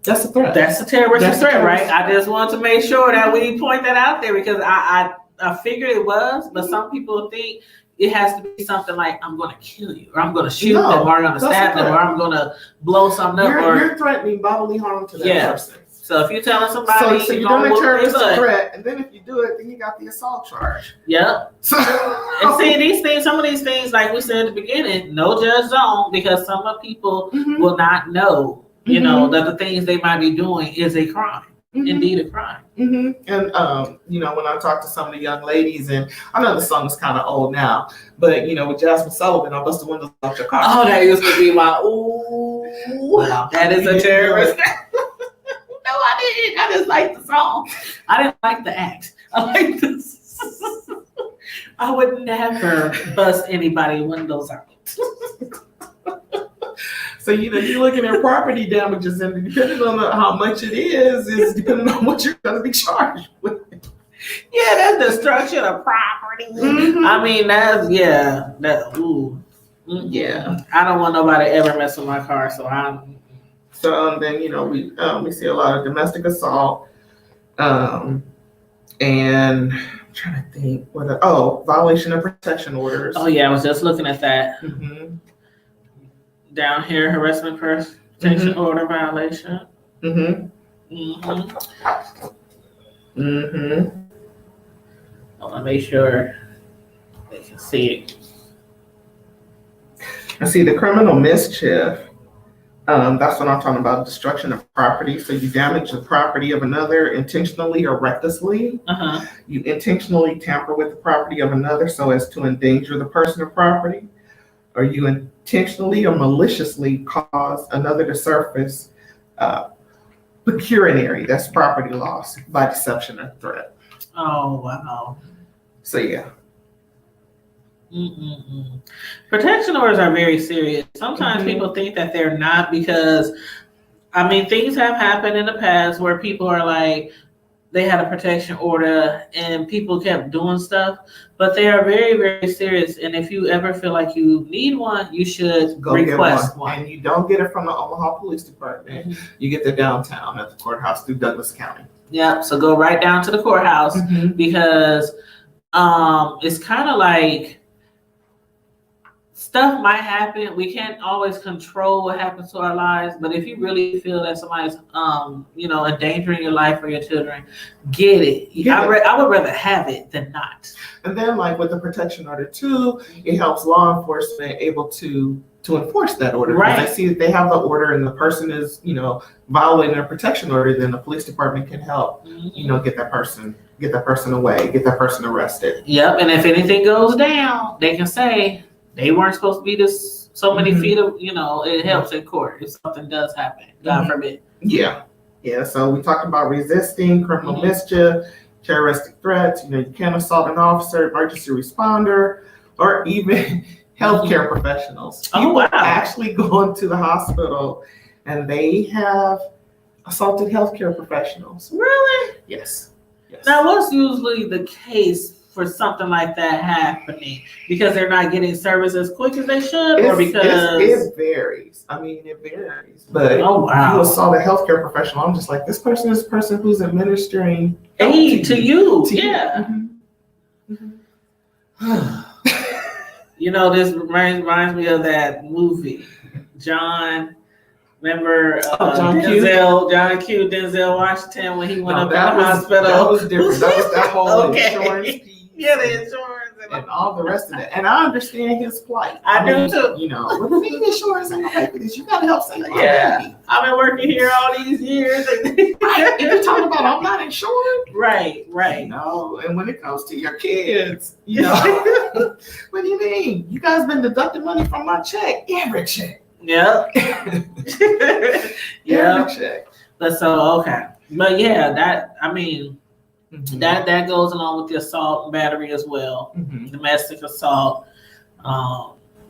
that's a threat. That's a terroristic threat, right? I just want to make sure that we point that out there because I figured it was, but some people think it has to be something like I'm going to kill you, or I'm going to shoot them, or I'm going to stab them, or I'm going to blow something up. You're threatening bodily harm to that person. So if you're telling somebody, so you're doing a terroristic threat, and then if you do it, then you got the assault charge. Yep. And see these things, some of these things, like we said at the beginning, no judge zone, because some of people will not know, that the things they might be doing is a crime. Indeed a crime. And when I talk to some of the young ladies, and I know the song is kind of old now, but with Jasmine Sullivan, I'll bust the windows off your car. Oh, that used to be my that is a terrorist. No, I didn't. I just liked the song. I didn't like the act. I like this. I would never bust anybody's windows out. So, you're looking at property damages, and depending on how much it is depending on what you're going to be charged with. Yeah, that's destruction of property. I mean, I don't want nobody ever mess with my car, so then, we see a lot of domestic assault, and I'm trying to think violation of protection orders. Oh yeah, I was just looking at that. Down here, harassment protection order violation. I want to make sure they can see it. I see the criminal mischief. That's what I'm talking about, destruction of property. So you damage the property of another intentionally or recklessly. You intentionally tamper with the property of another so as to endanger the person or property. Or you intentionally or maliciously cause another to surface pecuniary, that's property loss, by deception or threat. Oh, wow. So, yeah. Protection orders are very serious. Sometimes people think that they're not because, things have happened in the past where people are like, they had a protection order and people kept doing stuff, but they are very, very serious. And if you ever feel like you need one, you should go request one. And you don't get it from the Omaha Police Department. You get it downtown at the courthouse through Douglas County. Yeah, so go right down to the courthouse because it's kind of like stuff might happen. We can't always control what happens to our lives, but if you really feel that somebody's, endangering your life or your children, get it. I would rather have it than not. And then, like with the protection order too, it helps law enforcement able to enforce that order. Right. I see that they have the order and the person is, violating a protection order, then the police department can help, get that person away, get that person arrested. Yep. And if anything goes down, they can say, they weren't supposed to be this so many feet of, it helps in court if something does happen. God forbid. Yeah. Yeah. So we talked about resisting, criminal mischief, terroristic threats. You can't assault an officer, emergency responder, or even healthcare professionals. People actually go into the hospital and they have assaulted healthcare professionals. Really? Yes. Now, what's usually the case for something like that happening? Because they're not getting service as quick as they should, or because it varies. It varies. But you assault a healthcare professional, I'm just like, this person is a person who's administering aid to you. Yeah. This reminds me of that movie, John. Remember John Q? Denzel Washington, when he went up in the hospital. That was different. That was that whole insurance piece. Yeah, the insurance and all the rest of it. And I understand his plight. I do too. With the insurance ain't gonna pay for this. You gotta help save my baby. I've been working here all these years. Right. You're talking about I'm not insured. Right. And when it comes to your kids, what do you mean? You guys been deducting money from my check, every check. Yeah. Every check. But so okay. But yeah, that goes along with the assault and battery as well. Domestic assault.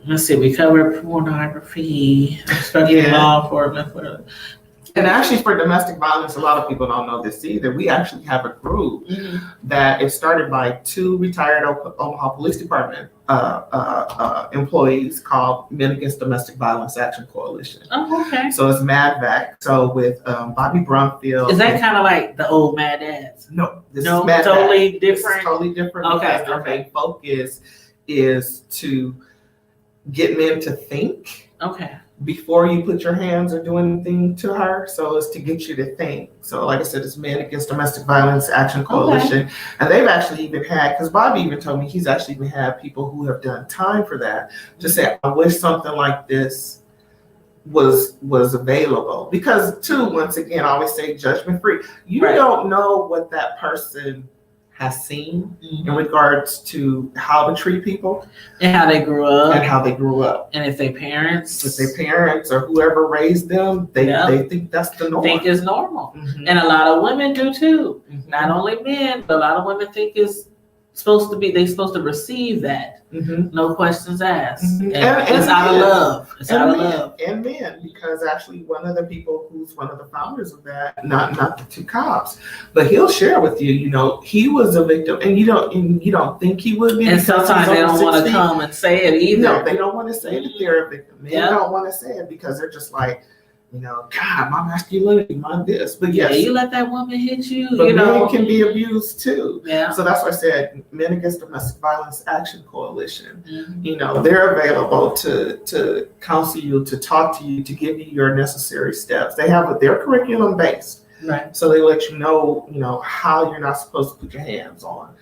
Let's see, we covered pornography, obstructing law enforcement. And actually, for domestic violence, a lot of people don't know this either. We actually have a group that is started by 2 retired Omaha Police Department employees called Men Against Domestic Violence Action Coalition. Oh, okay. So it's MADVAC. So with Bobby Brumfield. Is that kind of like the old Mad Dads? No, this is totally different. This is totally different. Okay. Because their main focus is to get men to think. Okay. Before you put your hands or do anything to her. So it's to get you to think. So like I said, it's Men Against Domestic Violence Action Coalition. Okay. And they've actually even had, because Bobby even told me he's actually even had people who have done time for that to say, I wish something like this was available. Because too, once again, I always say judgment free. You don't know what that person has seen in regards to how to treat people and how they grew up and if their parents or whoever raised them they think that's the norm, think it's normal. And a lot of women do too. Not only men, but a lot of women think it's supposed to be, they're supposed to receive that. No questions asked. And it's out of love. It's out of love. And men, because actually one of the people who's one of the founders of that, not the 2 cops, but he'll share with you, you know, he was a victim, and you don't think he would be. And sometimes they don't want to come and say it either. No, they don't want to say that they're a victim. They don't want to say it because they're just like, you know, God, my masculinity, my this. But yes, you let that woman hit you. But you men can be abused too. Yeah. So that's why I said Men Against Domestic Violence Action Coalition. You know, they're available to counsel you, to talk to you, to give you your necessary steps. They're curriculum based. Right. So they let you know how you're not supposed to put your hands on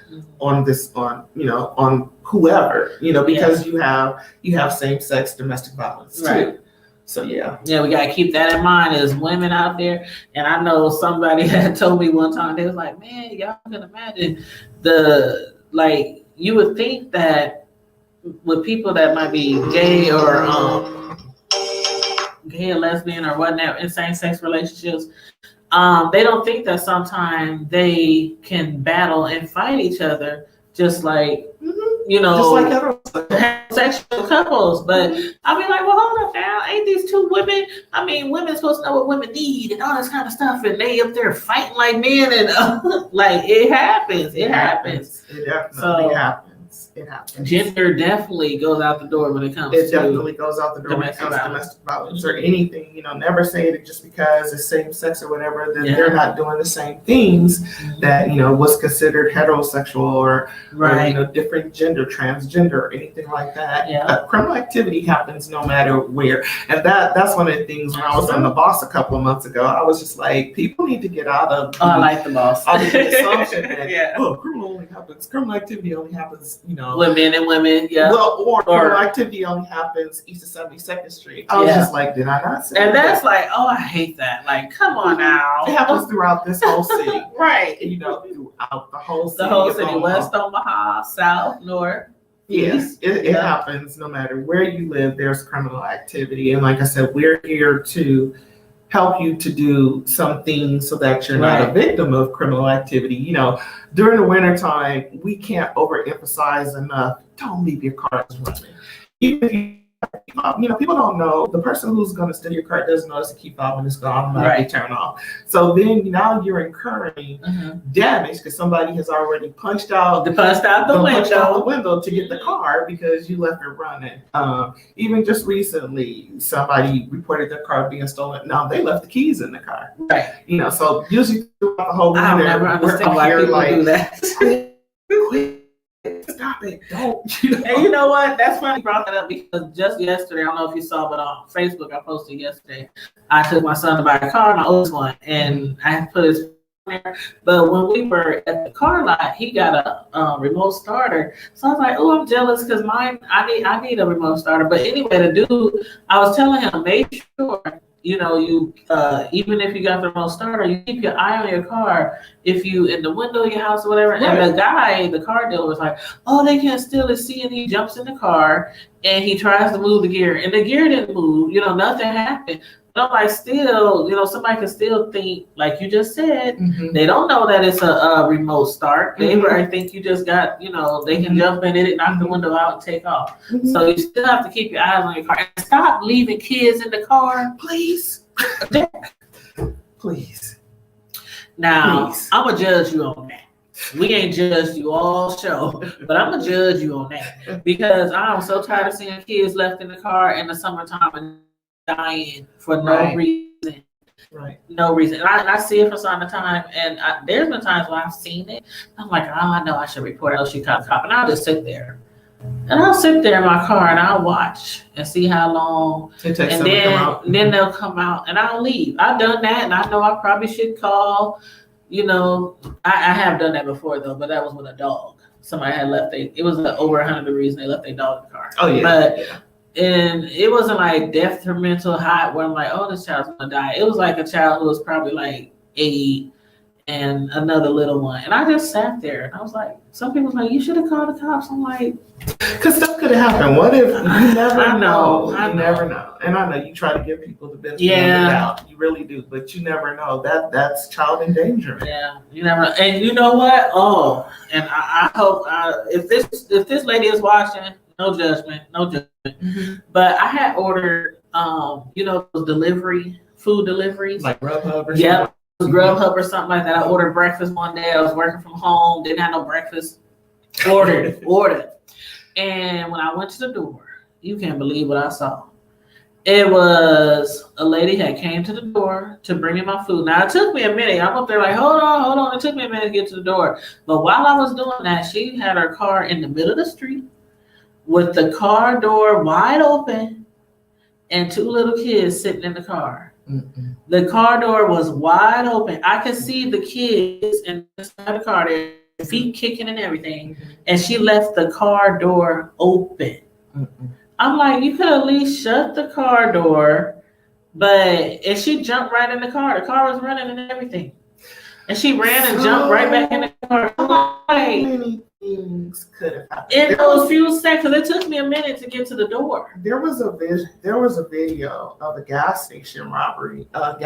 whoever, because you have same sex domestic violence too. So yeah, we gotta keep that in mind as women out there. And I know somebody had told me one time, they was like, man, y'all can imagine you would think that with people that might be gay or gay or lesbian or whatnot in same sex relationships, they don't think that sometimes they can battle and fight each other just like just like heterosexual couples. But I mean, like, well, hold up now, ain't these 2 women? I mean, women supposed to know what women need and all this kind of stuff, and they up there fighting like men, and like it happens. It happens. It definitely happens. It happens. Gender definitely goes out the door when it comes to domestic violence or anything. Never say it just because it's same sex or whatever that they're not doing the same things that was considered heterosexual or different gender, transgender, or anything like that. Criminal activity happens no matter where, and that's one of the things. When I was on The Boss a couple of months ago, I was just like, people need to get out of I like The Boss. Out of the assumption that criminal activity only happens women and women, or criminal activity only happens east of 72nd Street. I was just like, did I not say and that? That's like, oh, I hate that. Like, come on now. It happens throughout this whole city. Right. Throughout the whole city. The whole city, West Omaha, South, North. Yes, it happens no matter where you live, there's criminal activity. And like I said, we're here to help you to do some things so that you're not a victim of criminal activity. During the wintertime, we can't overemphasize enough, don't leave your cars running. Even if people don't know, the person who's going to steal your car doesn't notice the key fob when it's gone, turn off. So then now you're incurring damage because somebody has already punched out the window to get the car because you left it running. Even just recently, somebody reported their car being stolen. Now they left the keys in the car. Right. So usually throughout the whole winter, I never understand why people do that. Stop it! Don't. And you know what? That's funny you brought that up because just yesterday, I don't know if you saw, but on Facebook I posted yesterday. I took my son to buy a car, my oldest one, and I put his there. But when we were at the car lot, he got a remote starter. So I was like, "Oh, I'm jealous because mine. I need a remote starter." But anyway, the dude, I was telling him, make sure. You even if you got the remote starter, you keep your eye on your car. If you in the window of your house or whatever, and the car dealer was like, "Oh, they can't steal it." See, and he jumps in the car and he tries to move the gear, and the gear didn't move. Nothing happened. I'm like, still, somebody can still think, like you just said, Mm-hmm. they don't know that it's a remote start. They probably think you just got, they can jump in it, knock the window out, and take off. Mm-hmm. So you still have to keep your eyes on your car. And stop leaving kids in the car. Please. Please. Now, Please. I'm going to judge you on that. We ain't judged you all show, but I'm going to judge you on that. Because I'm so tired of seeing kids left in the car in the summertime and dying for no reason. Right. No reason. And I see it from time to time, and there's been times when I've seen it. I'm like, I know I should report it. She caught a cop, and I'll just sit there. And I'll sit there in my car and I'll watch and see how long. And then they'll come out and I'll leave. I've done that, and I know I probably should call. I have done that before though, but that was with a dog. Somebody had left it was over 100 degrees and they left their dog in the car. Oh yeah. And it wasn't like detrimental hot where I'm like, oh, this child's gonna die. It was like a child who was probably like 8 and another little one. And I just sat there and I was like, some people was like, you should have called the cops. I'm like, because stuff could have happened. What if you never know? I never know. And I know you try to give people the benefit of the doubt. You really do, but you never know. That's child endangerment. Yeah, you never know. And you know what? Oh, and I hope if this lady is watching, no judgment. Mm-hmm. But I had ordered, food deliveries. Like Grubhub or something? Yeah, Grubhub or something like that. I ordered breakfast one day. I was working from home. Didn't have no breakfast. Ordered. And when I went to the door, you can't believe what I saw. It was a lady that came to the door to bring me my food. Now, it took me a minute. I'm up there like, hold on. It took me a minute to get to the door. But while I was doing that, she had her car in the middle of the street with the car door wide open and 2 little kids sitting in the car. Mm-mm. The car door was wide open. I could see the kids inside the car, their feet kicking and everything. Mm-hmm. And she left the car door open. Mm-mm. I'm like, you could at least shut the car door. And she jumped right in the car. The car was running and everything. And she ran and jumped right back in the car. I'm like, many things could have happened. In those few seconds, it took me a minute to get to the door. There was a video of a gas station robbery, a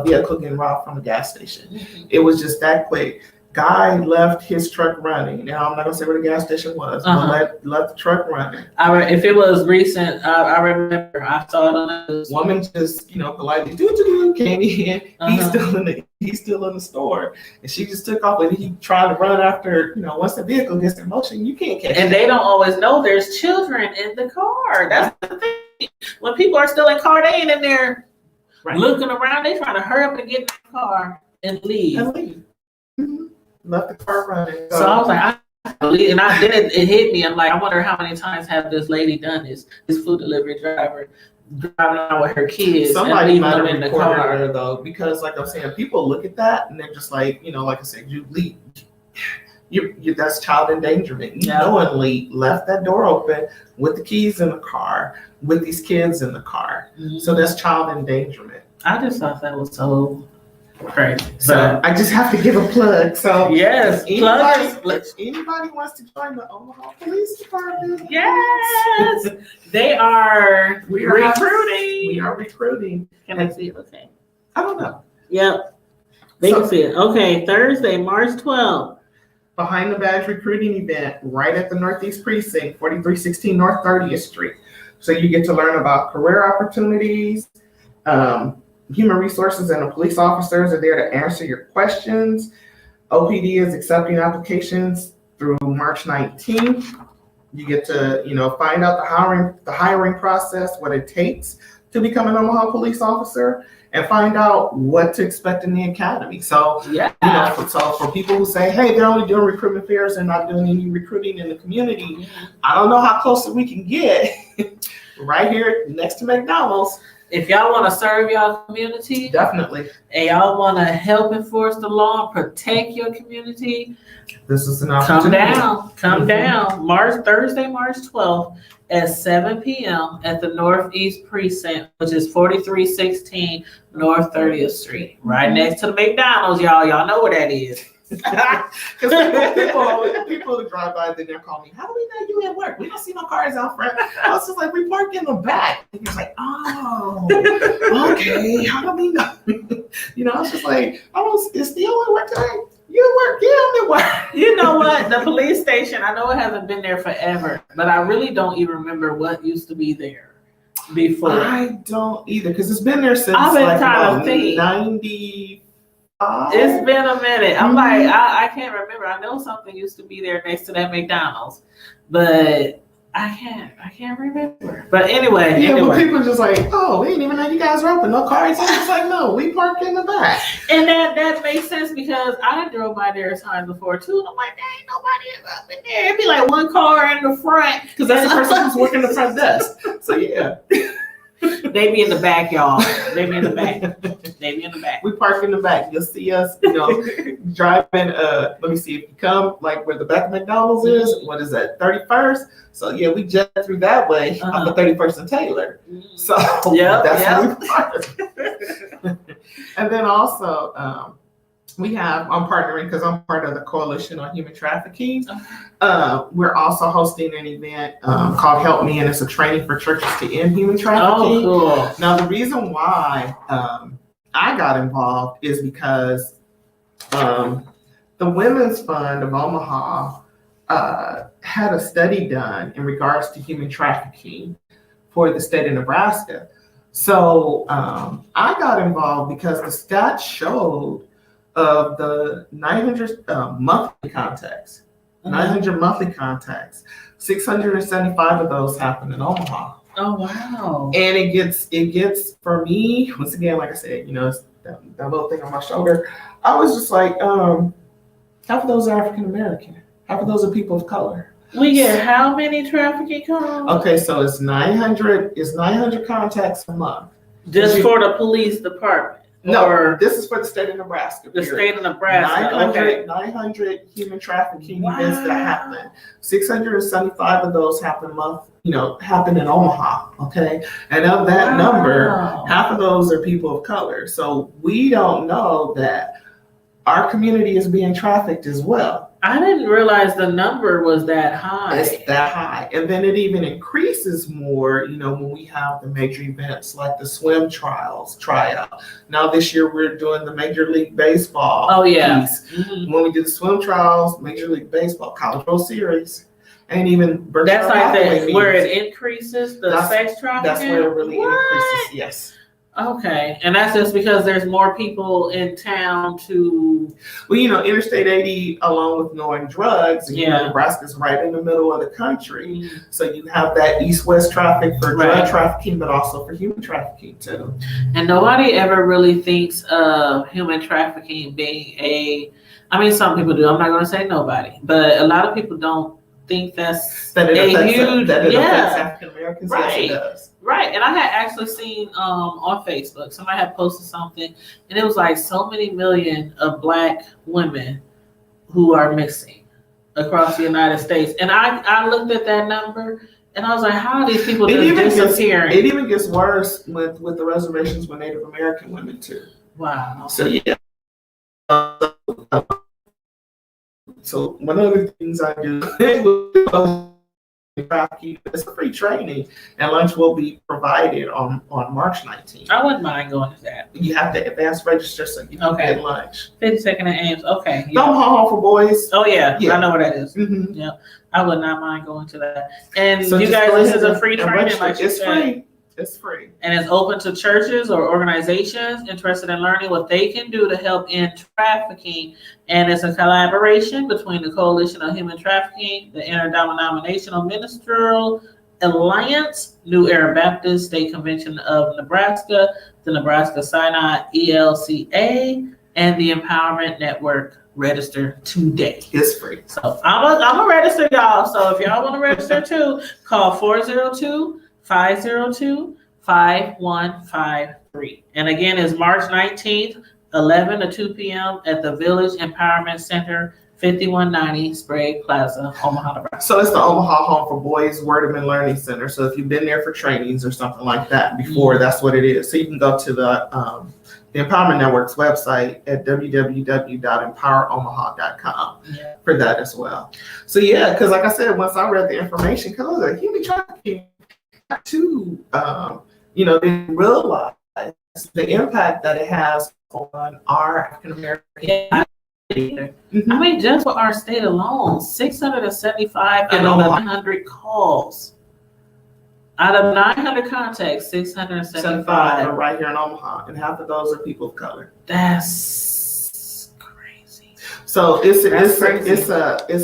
vehicle getting robbed from a gas station. Mm-hmm. It was just that quick. Guy left his truck running. Now I'm not gonna say where the gas station was, but left the truck running. If it was recent, I remember I saw it on the news. Woman just politely came in. He's still in the store, and she just took off. And he tried to run after. Once the vehicle gets in motion, you can't catch. And they don't always know there's children in the car. That's the thing. When people are still in car, they ain't in there looking around. They trying to hurry up and get in the car and leave. Mm-hmm. Left the car running. So I was like, it hit me. I'm like, I wonder how many times have this lady done this food delivery driver driving out with her kids. Somebody might have recorded her though, because like I'm saying, people look at that and they're just like, like I said, that's child endangerment. You knowingly left that door open with the keys in the car, with these kids in the car. Mm-hmm. So that's child endangerment. I just thought that was so crazy. So I just have to give a plug. So yes, anybody wants to join the Omaha Police Department? Yes, they are recruiting. We are recruiting. Can I see it? Okay. I don't know. Yep. They can see it. Okay, Thursday, March 12th. Behind the Badge recruiting event right at the Northeast Precinct, 4316 North 30th Street. So you get to learn about career opportunities. Human resources and the police officers are there to answer your questions. OPD is accepting applications through March 19th. You get to, find out the hiring process, what it takes to become an Omaha police officer, and find out what to expect in the academy. So, so for people who say, hey, they're only doing recruitment fairs and not doing any recruiting in the community, I don't know how close we can get. Right here next to McDonald's. If y'all want to serve y'all community, definitely, and y'all want to help enforce the law, protect your community, this is an opportunity. Come down. Thursday, March 12th at 7 p.m. at the Northeast Precinct, which is 4316 North 30th Street, right next to the McDonald's, y'all. Y'all know where that is. Because people who drive by, then they're calling me, how do we know you at work? We don't see no cars out front. I was just like, we park in the back. And he's like, oh, okay, how do we know? I was just like, is Theola at work today? You work, yeah, I'm at work. You know what? The police station, I know it hasn't been there forever, but I really don't even remember what used to be there before. I don't either, because it's been there since I've been like trying about to think. 95. It's been a minute. I'm like, I can't remember. I know something used to be there next to that McDonald's, but I can't remember. But anyway. But people are just like, oh, we didn't even know you guys were open. No cars. I'm just like, no, we park in the back. And that makes sense because I drove by there times before too. And I'm like, there ain't nobody up in there. It'd be like one car in the front. Because that's the person who's working the front desk. So yeah. They be in the back, y'all. They be in the back. We park in the back. You'll see us, driving. Let me see if you come like where the back of McDonald's is. What is that? 31st. So yeah, we jet through that way on the 31st and Taylor. So that's where we park. And then also I'm partnering because I'm part of the Coalition on Human Trafficking. We're also hosting an event called Help Me, and it's a training for churches to end human trafficking. Oh, cool. Now, the reason why I got involved is because the Women's Fund of Omaha had a study done in regards to human trafficking for the state of Nebraska. So I got involved because the stats showed of the 900 monthly contacts, 900 monthly contacts, 675 of those happen in Omaha. Oh wow! And it gets for me, once again, like I said, it's that little thing on my shoulder. I was just like, half of those are African American, half of those are people of color. We get how many trafficking calls? Okay, so it's 900 contacts a month. Just for the police department. No, this is for the state of Nebraska. The state of Nebraska. 900 human trafficking events that happen. 675 of those happen in Omaha. Okay, and of that number, half of those are people of color. So we don't know that our community is being trafficked as well. I didn't realize the number was that high. It's that high. And then it even increases more, when we have the major events like the swim tryout. Now this year we're doing the Major League Baseball piece. Mm-hmm. When we do the swim trials, Major League Baseball, College World Series, and even that's like that where it increases the sex trafficking? That's where it really increases, yes. Okay, and that's just because there's more people in town to... Well, Interstate 80, along with knowing drugs, and Nebraska's right in the middle of the country. Mm-hmm. So you have that east-west traffic for drug trafficking, but also for human trafficking too. And nobody ever really thinks of human trafficking being some people do. I'm not going to say nobody, but a lot of people don't think that it affects African Americans. Yes, it does. Right, and I had actually seen on Facebook, somebody had posted something, and it was like so many million of Black women who are missing across the United States. And I looked at that number, and I was like, how are these people disappearing? It even gets worse with the reservations with Native American women, too. Wow. So, yeah. So one of the things I do it's free training, and lunch will be provided on March 19th. I wouldn't mind going to that. You have to advance register so you can get lunch. 52nd and Ames. Okay. Yeah. Home for boys. Oh yeah, I know where that is. Mm-hmm. Yeah, I would not mind going to that. And so you guys, this is a free training, like you said. Free. It's free. And it's open to churches or organizations interested in learning what they can do to help end trafficking. And it's a collaboration between the Coalition on Human Trafficking, the Interdenominational Ministerial Alliance, New Era Baptist State Convention of Nebraska, the Nebraska Sinai ELCA, and the Empowerment Network. Register today. It's free. So I'm a register, y'all. So if y'all want to register too, call 402-502-5153. And again, it's March 19th, 11 to 2 p.m. at the Village Empowerment Center, 5190 Sprague Plaza, Omaha, Nebraska. So it's the Omaha Home for Boys Wordman Learning Center. So if you've been there for trainings or something like that before, that's what it is. So you can go to the the Empowerment Network's website at www.empoweromaha.com for that as well. So yeah, because like I said, once I read the information, because I was like, human trafficking, to they realize the impact that it has on our African American. Yeah. Mm-hmm. I mean, just for our state alone, 675 and over 900 calls. Out of 900 contacts, 675 are right here in Omaha, and half of those are people of color. That's crazy. So it's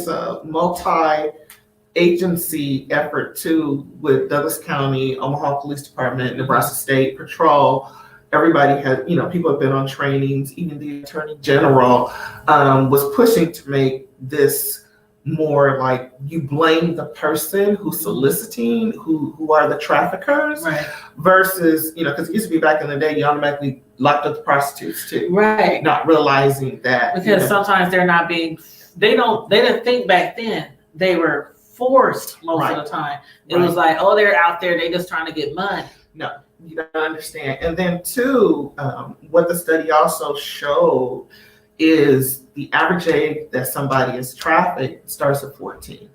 a multi-agency effort too, with Douglas County, Omaha Police Department, Nebraska State Patrol. Everybody has, people have been on trainings. Even the Attorney General was pushing to make this more like you blame the person who's soliciting, who are the traffickers, right? Versus, because it used to be back in the day, you automatically locked up the prostitutes too, right? Not realizing that because sometimes they're not being, they didn't think back then they were forced most of the time. It was like, oh, they're out there, they just trying to get money. No, you don't understand. And then two, what the study also showed is the average age that somebody is trafficked starts at 14.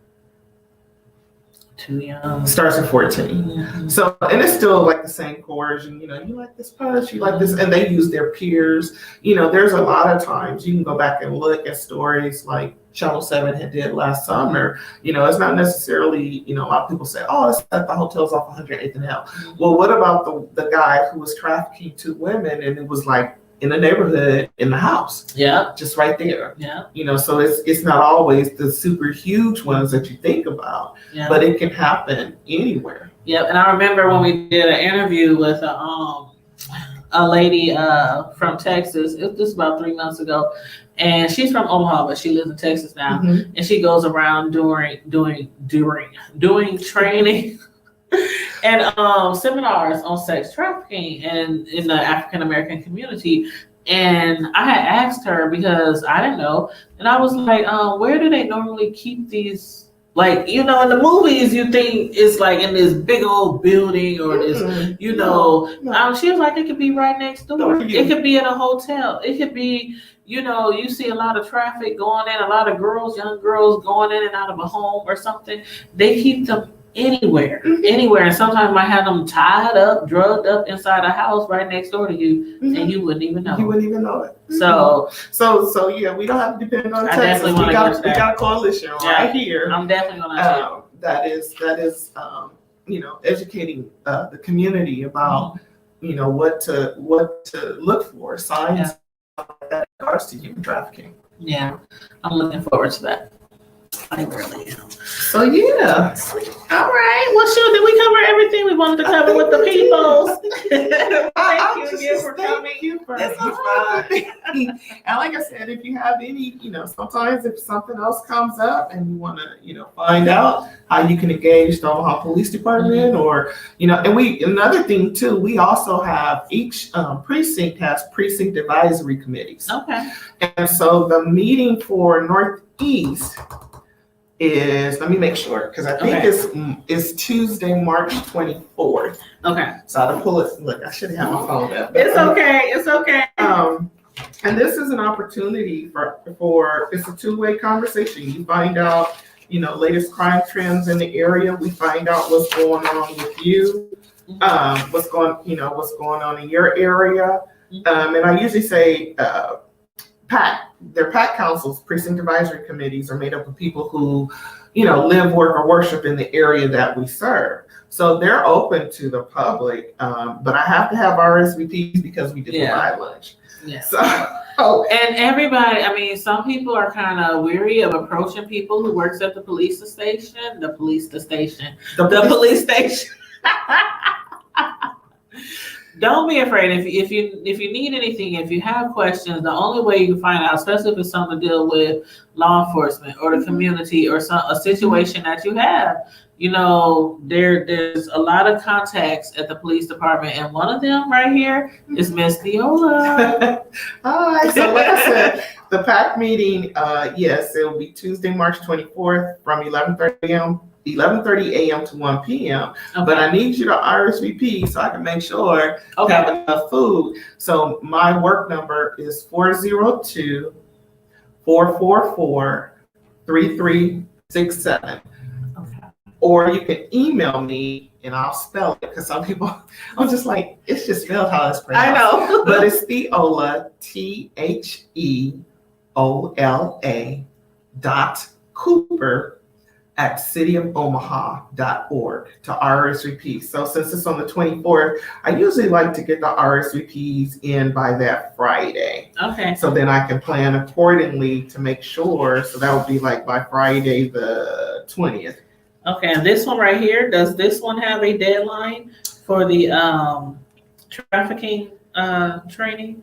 Too young. Starts at 14. Mm-hmm. So, and it's still like the same coercion, you like this punch, you like this, and they use their peers. There's a lot of times you can go back and look at stories like Channel 7 had did last summer. It's not necessarily, a lot of people say, oh, it's at the hotels off 108th and L. Well, what about the guy who was trafficking 2 women, and it was like in the neighborhood, in the house, just right there, so it's not always the super huge ones that you think about, but it can happen anywhere. And I remember when we did an interview with a lady from Texas. It was just about 3 months ago, and she's from Omaha, but she lives in Texas now. Mm-hmm. And she goes around doing training and seminars on sex trafficking and in the African American community. And I had asked her because I didn't know, and I was like, where do they normally keep these? Like, in the movies, you think it's like in this big old building or this, she was like, it could be right next door. It could be in a hotel. It could be, you see a lot of traffic going in, a lot of young girls going in and out of a home or something. They keep them anywhere. And sometimes might have them tied up, drugged up inside a house right next door to you, and you wouldn't even know. You wouldn't even know it. So yeah, we don't have to depend on I Texas. We got a coalition right here. I'm definitely gonna that is educating the community about what to look for, signs that regards to human trafficking. Yeah, I'm looking forward to that. I really am. So yeah. All right. Well, shoot, did we cover everything we wanted to cover with the people? Thank you again for coming. This was fun. And like I said, if you have any, sometimes if something else comes up and you want to, find out how you can engage the Omaha Police Department, or, and another thing too, we also have each precinct has precinct advisory committees. Okay. And so the meeting for Northeast is, let me make sure, because I think it's Tuesday, March 24th. Okay. So I'll pull it. Look, I should have my phone up. It's okay. And this is an opportunity for it's a two-way conversation. You find out, latest crime trends in the area. We find out what's going on with you, what's going on in your area. And I usually say, their PAC councils, precinct advisory committees, are made up of people who, live, work, or worship in the area that we serve. So they're open to the public, but I have to have RSVPs because we do provide lunch. Yeah. So, and everybody, some people are kind of weary of approaching people who works at the police station. Don't be afraid. If you need anything, if you have questions, the only way you can find out, especially if it's something to deal with law enforcement or the community or a situation that you have, there's a lot of contacts at the police department, and one of them right here is Miss Theola. All right. So like I said, the PAC meeting, yes, it will be Tuesday, March 24th from 11:30 a.m. 11:30 a.m. to 1 p.m. Okay. But I need you to RSVP so I can make sure I have enough food. So my work number is 402-444-3367. Or you can email me and I'll spell it, because some people, I'm just like, it's just spelled how it's pronounced. I know. But it's Theola, THEOLA.Cooper at cityofomaha.org to RSVP. So since it's on the 24th, I usually like to get the RSVPs in by that Friday. Okay. So then I can plan accordingly to make sure. So that would be like by Friday the 20th. Okay, and this one right here, does this one have a deadline for the trafficking training?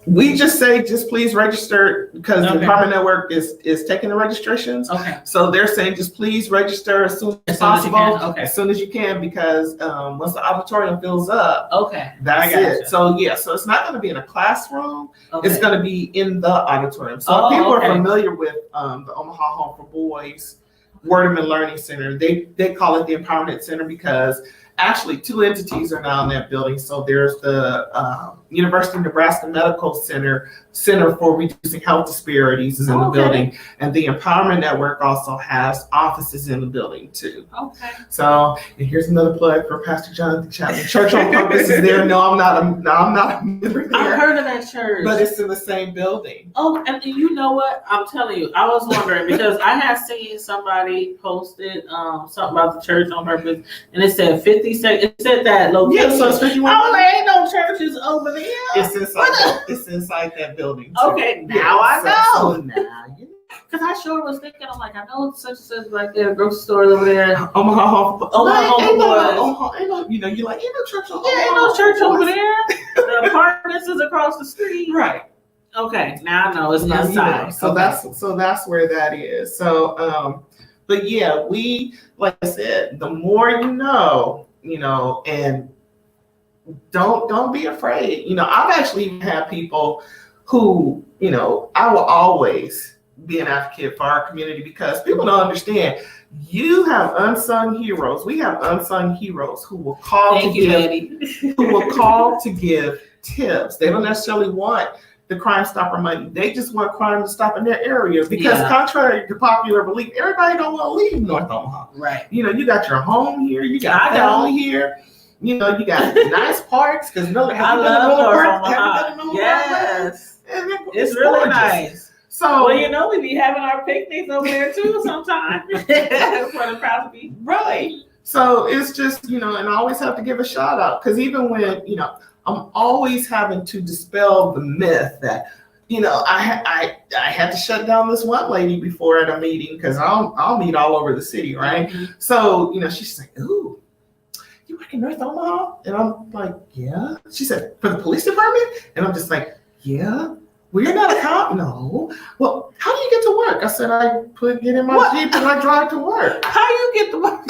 We just say, just please register, because the Department Network is taking the registrations. Okay. So they're saying just please register as soon as possible. As soon as you can, because once the auditorium fills up, that's it. So yeah, so it's not going to be in a classroom. It's going to be in the auditorium. So if people are familiar with the Omaha Home for Boys Wordman Learning Center, they call it the Empowerment Center because actually 2 entities are now in that building. So there's the University of Nebraska Medical Center for Reducing Health Disparities is in the building. And the Empowerment Network also has offices in the building too. Okay. So and here's another plug for Pastor Jonathan Chapman. Church on Purpose is there. No, I'm not a member there. I've heard of that church. But it's in the same building. Oh, and you know what? I'm telling you, I was wondering because I had seen somebody posted something about the Church on Purpose, and it said 50 seconds. It said that location. Yeah, so it's 51. Oh, there ain't no churches over there. It's inside that building too. Okay, now I know. So now you know. Because I sure was thinking, I'm like, I know such and such right there, grocery store over there. Omaha Home for Boys. You know, you're like, ain't no church over there. Yeah, ain't no church over there. The apartments is across the street. Right. Okay, now I know it's inside. So that's where that is. So but yeah, we, like I said, the more you know, and don't be afraid. I've actually had people who, I will always be an advocate for our community because people don't understand. You have unsung heroes. We have unsung heroes who will call to give tips. They don't necessarily want the Crime Stopper money. They just want crime to stop in their area because contrary to popular belief, everybody don't want to leave North Omaha. Right. You got your home here. You got family here. You got nice parks because I love North Omaha. Yes. It's really gorgeous. nice. So we be having our picnics over there too sometimes for the property. Right. So it's just, and I always have to give a shout out because even when, I'm always having to dispel the myth that, I had to shut down this one lady before at a meeting because I'll meet all over the city, right? Mm-hmm. So, she's like, ooh, you work in North Omaha? And I'm like, yeah. She said, for the police department? And I'm just like, yeah. Well, you're not a cop? No. Well, how do you get to work? I said, I get in my Jeep and I drive to work. How you get to work?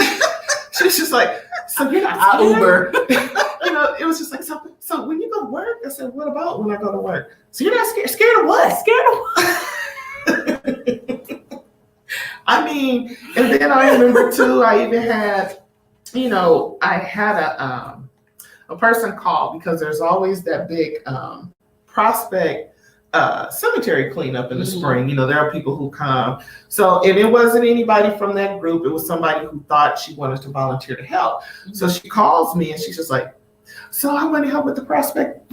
She's just like, so you're not Uber. It was just like, so when you go to work, I said, what about when I go to work? So you're not scared? Scared of what? Scared of what? I mean, and then I remember too, I even had, I had a person call because there's always that big Prospect cemetery cleanup in the spring. There are people who come. So, and it wasn't anybody from that group. It was somebody who thought she wanted to volunteer to help. So she calls me and she's just like, so I want to help with the Prospect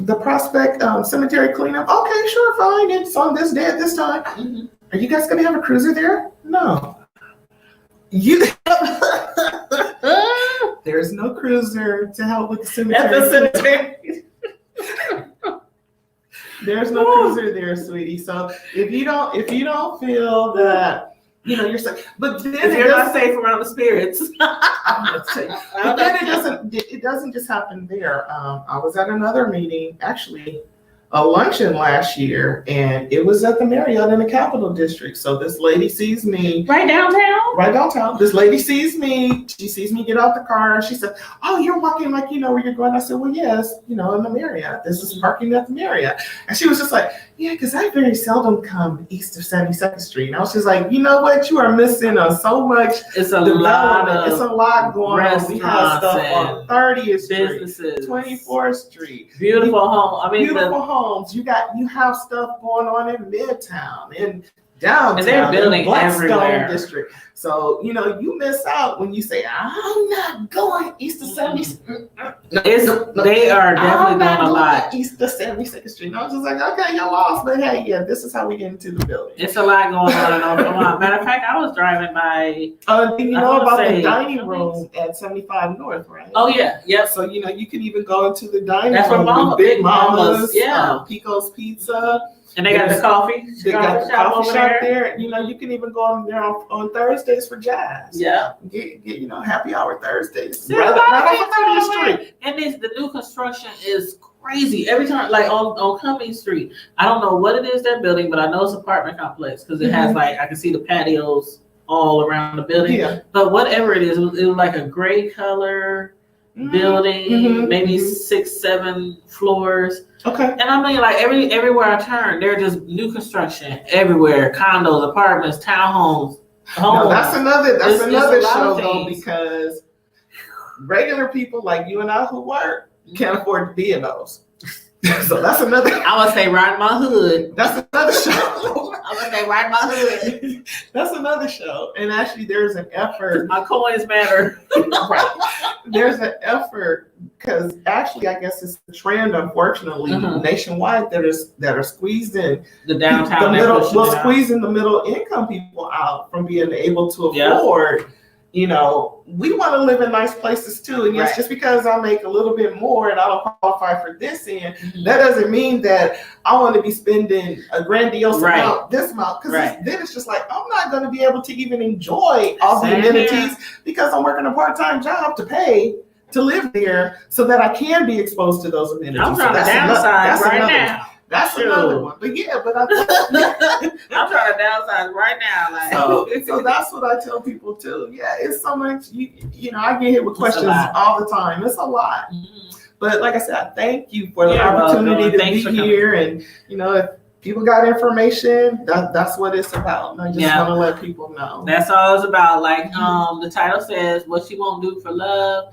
cemetery cleanup. Okay, sure, fine. It's on this day at this time. Mm-hmm. Are you guys going to have a cruiser there? No. There's no cruiser to help with the cemetery. At the cemetery. There's no cruiser there, sweetie. So if you don't feel that, you're safe, but then if you're not safe around the spirits, but then it doesn't just happen there. I was at another meeting, actually a luncheon last year, and it was at the Marriott in the Capital District. So this lady sees me right downtown. This lady sees me. She sees me get out the car, and she said, "Oh, you're walking like you know where you're going." I said, "Well, yes, in the Marriott. This is parking at the Marriott." And she was just like, Yeah, because I very seldom come east of 72nd Street. And I was just like, you know what? You are missing so much. It's a lot of It's a lot going on. We have stuff on 30th Street, businesses, 24th Street. Beautiful home. I mean, beautiful homes. You have stuff going on in Midtown and downtown. And they're building Blackstone everywhere. District. So, you know, you miss out when you say, I'm not going east of 72nd. They are definitely doing a lot. East of 72nd Street. And I was just like, okay, you're lost. But hey, yeah, this is how we get into the building. It's a lot going on. Matter of fact, I was driving by. Do you know about the dining room at 75 North, right? Oh, yeah. Yep. So, you know, you can even go into the dining room. That's where Big Mama's. Yeah. Pico's Pizza. And they got the coffee. They got the coffee shop there. You know, you can even go on there on Thursdays for jazz. Yeah. Get you know, happy hour Thursdays. Right off 30th Street. And the new construction is crazy. Every time, like on Cummings Street, I don't know what it is they're building, but I know it's an apartment complex because it has I can see the patios all around the building. Yeah. But whatever it was like a gray color building, maybe 6-7 floors. Okay. And I mean, like everywhere I turn, there's just new construction everywhere. Condos, apartments, townhomes. No, that's another show though, because regular people like you and I who work can't afford to be in those. So that's another. I would say right in my hood. That's another show. I would say right in my hood. That's another show. And actually, there's an effort. My coins matter. Right. There's an effort because actually, I guess it's a trend, unfortunately, nationwide that are squeezing the downtown, squeezing the middle income people out from being able to afford. You know, we want to live in nice places too. And yes, just because I make a little bit more and I don't qualify for this end, that doesn't mean that I want to be spending a grandiose amount this month. Because then it's just like, I'm not going to be able to even enjoy all the amenities because I'm working a part-time job to pay to live there so that I can be exposed to those amenities. I'm trying to downsize now. That's another one. But yeah, I'm trying to downsize right now. Like. So that's what I tell people too. Yeah, it's so much. You know, I get hit with questions all the time. It's a lot. But like I said, I thank you for the opportunity to be here. And you know, if people got information, that's what it's about. And I just want to let people know. That's all it's about. Like the title says, what you won't do for love.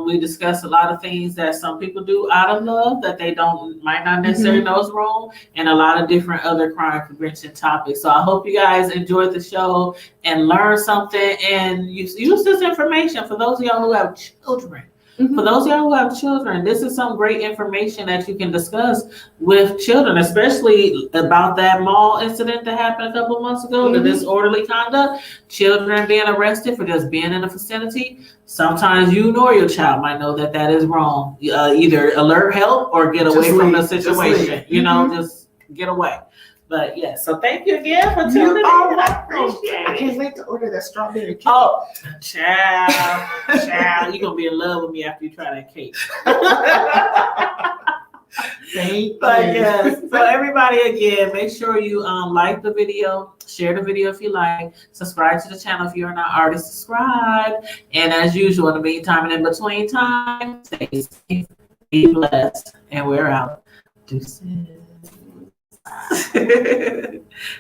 We discuss a lot of things that some people do out of love that they might not necessarily know is wrong, and a lot of different other crime prevention topics. So I hope you guys enjoyed the show and learned something and use this information for those of y'all who have children. For those of y'all who have children, this is some great information that you can discuss with children, especially about that mall incident that happened a couple of months ago, the disorderly conduct, children being arrested for just being in the vicinity. Sometimes you nor your child might know that is wrong. Either alert help or get away from the situation. You know, just get away. But yeah, so thank you again for tuning in. I appreciate it. I can't wait to order that strawberry cake. Oh, child, you're gonna be in love with me after you try that cake. Thank you. But yes, so everybody again, make sure you like the video, share the video if you like, subscribe to the channel if you're not already subscribed, and as usual, in the meantime and in between time, stay safe, be blessed, and we're out. Deuces.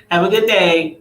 Have a good day.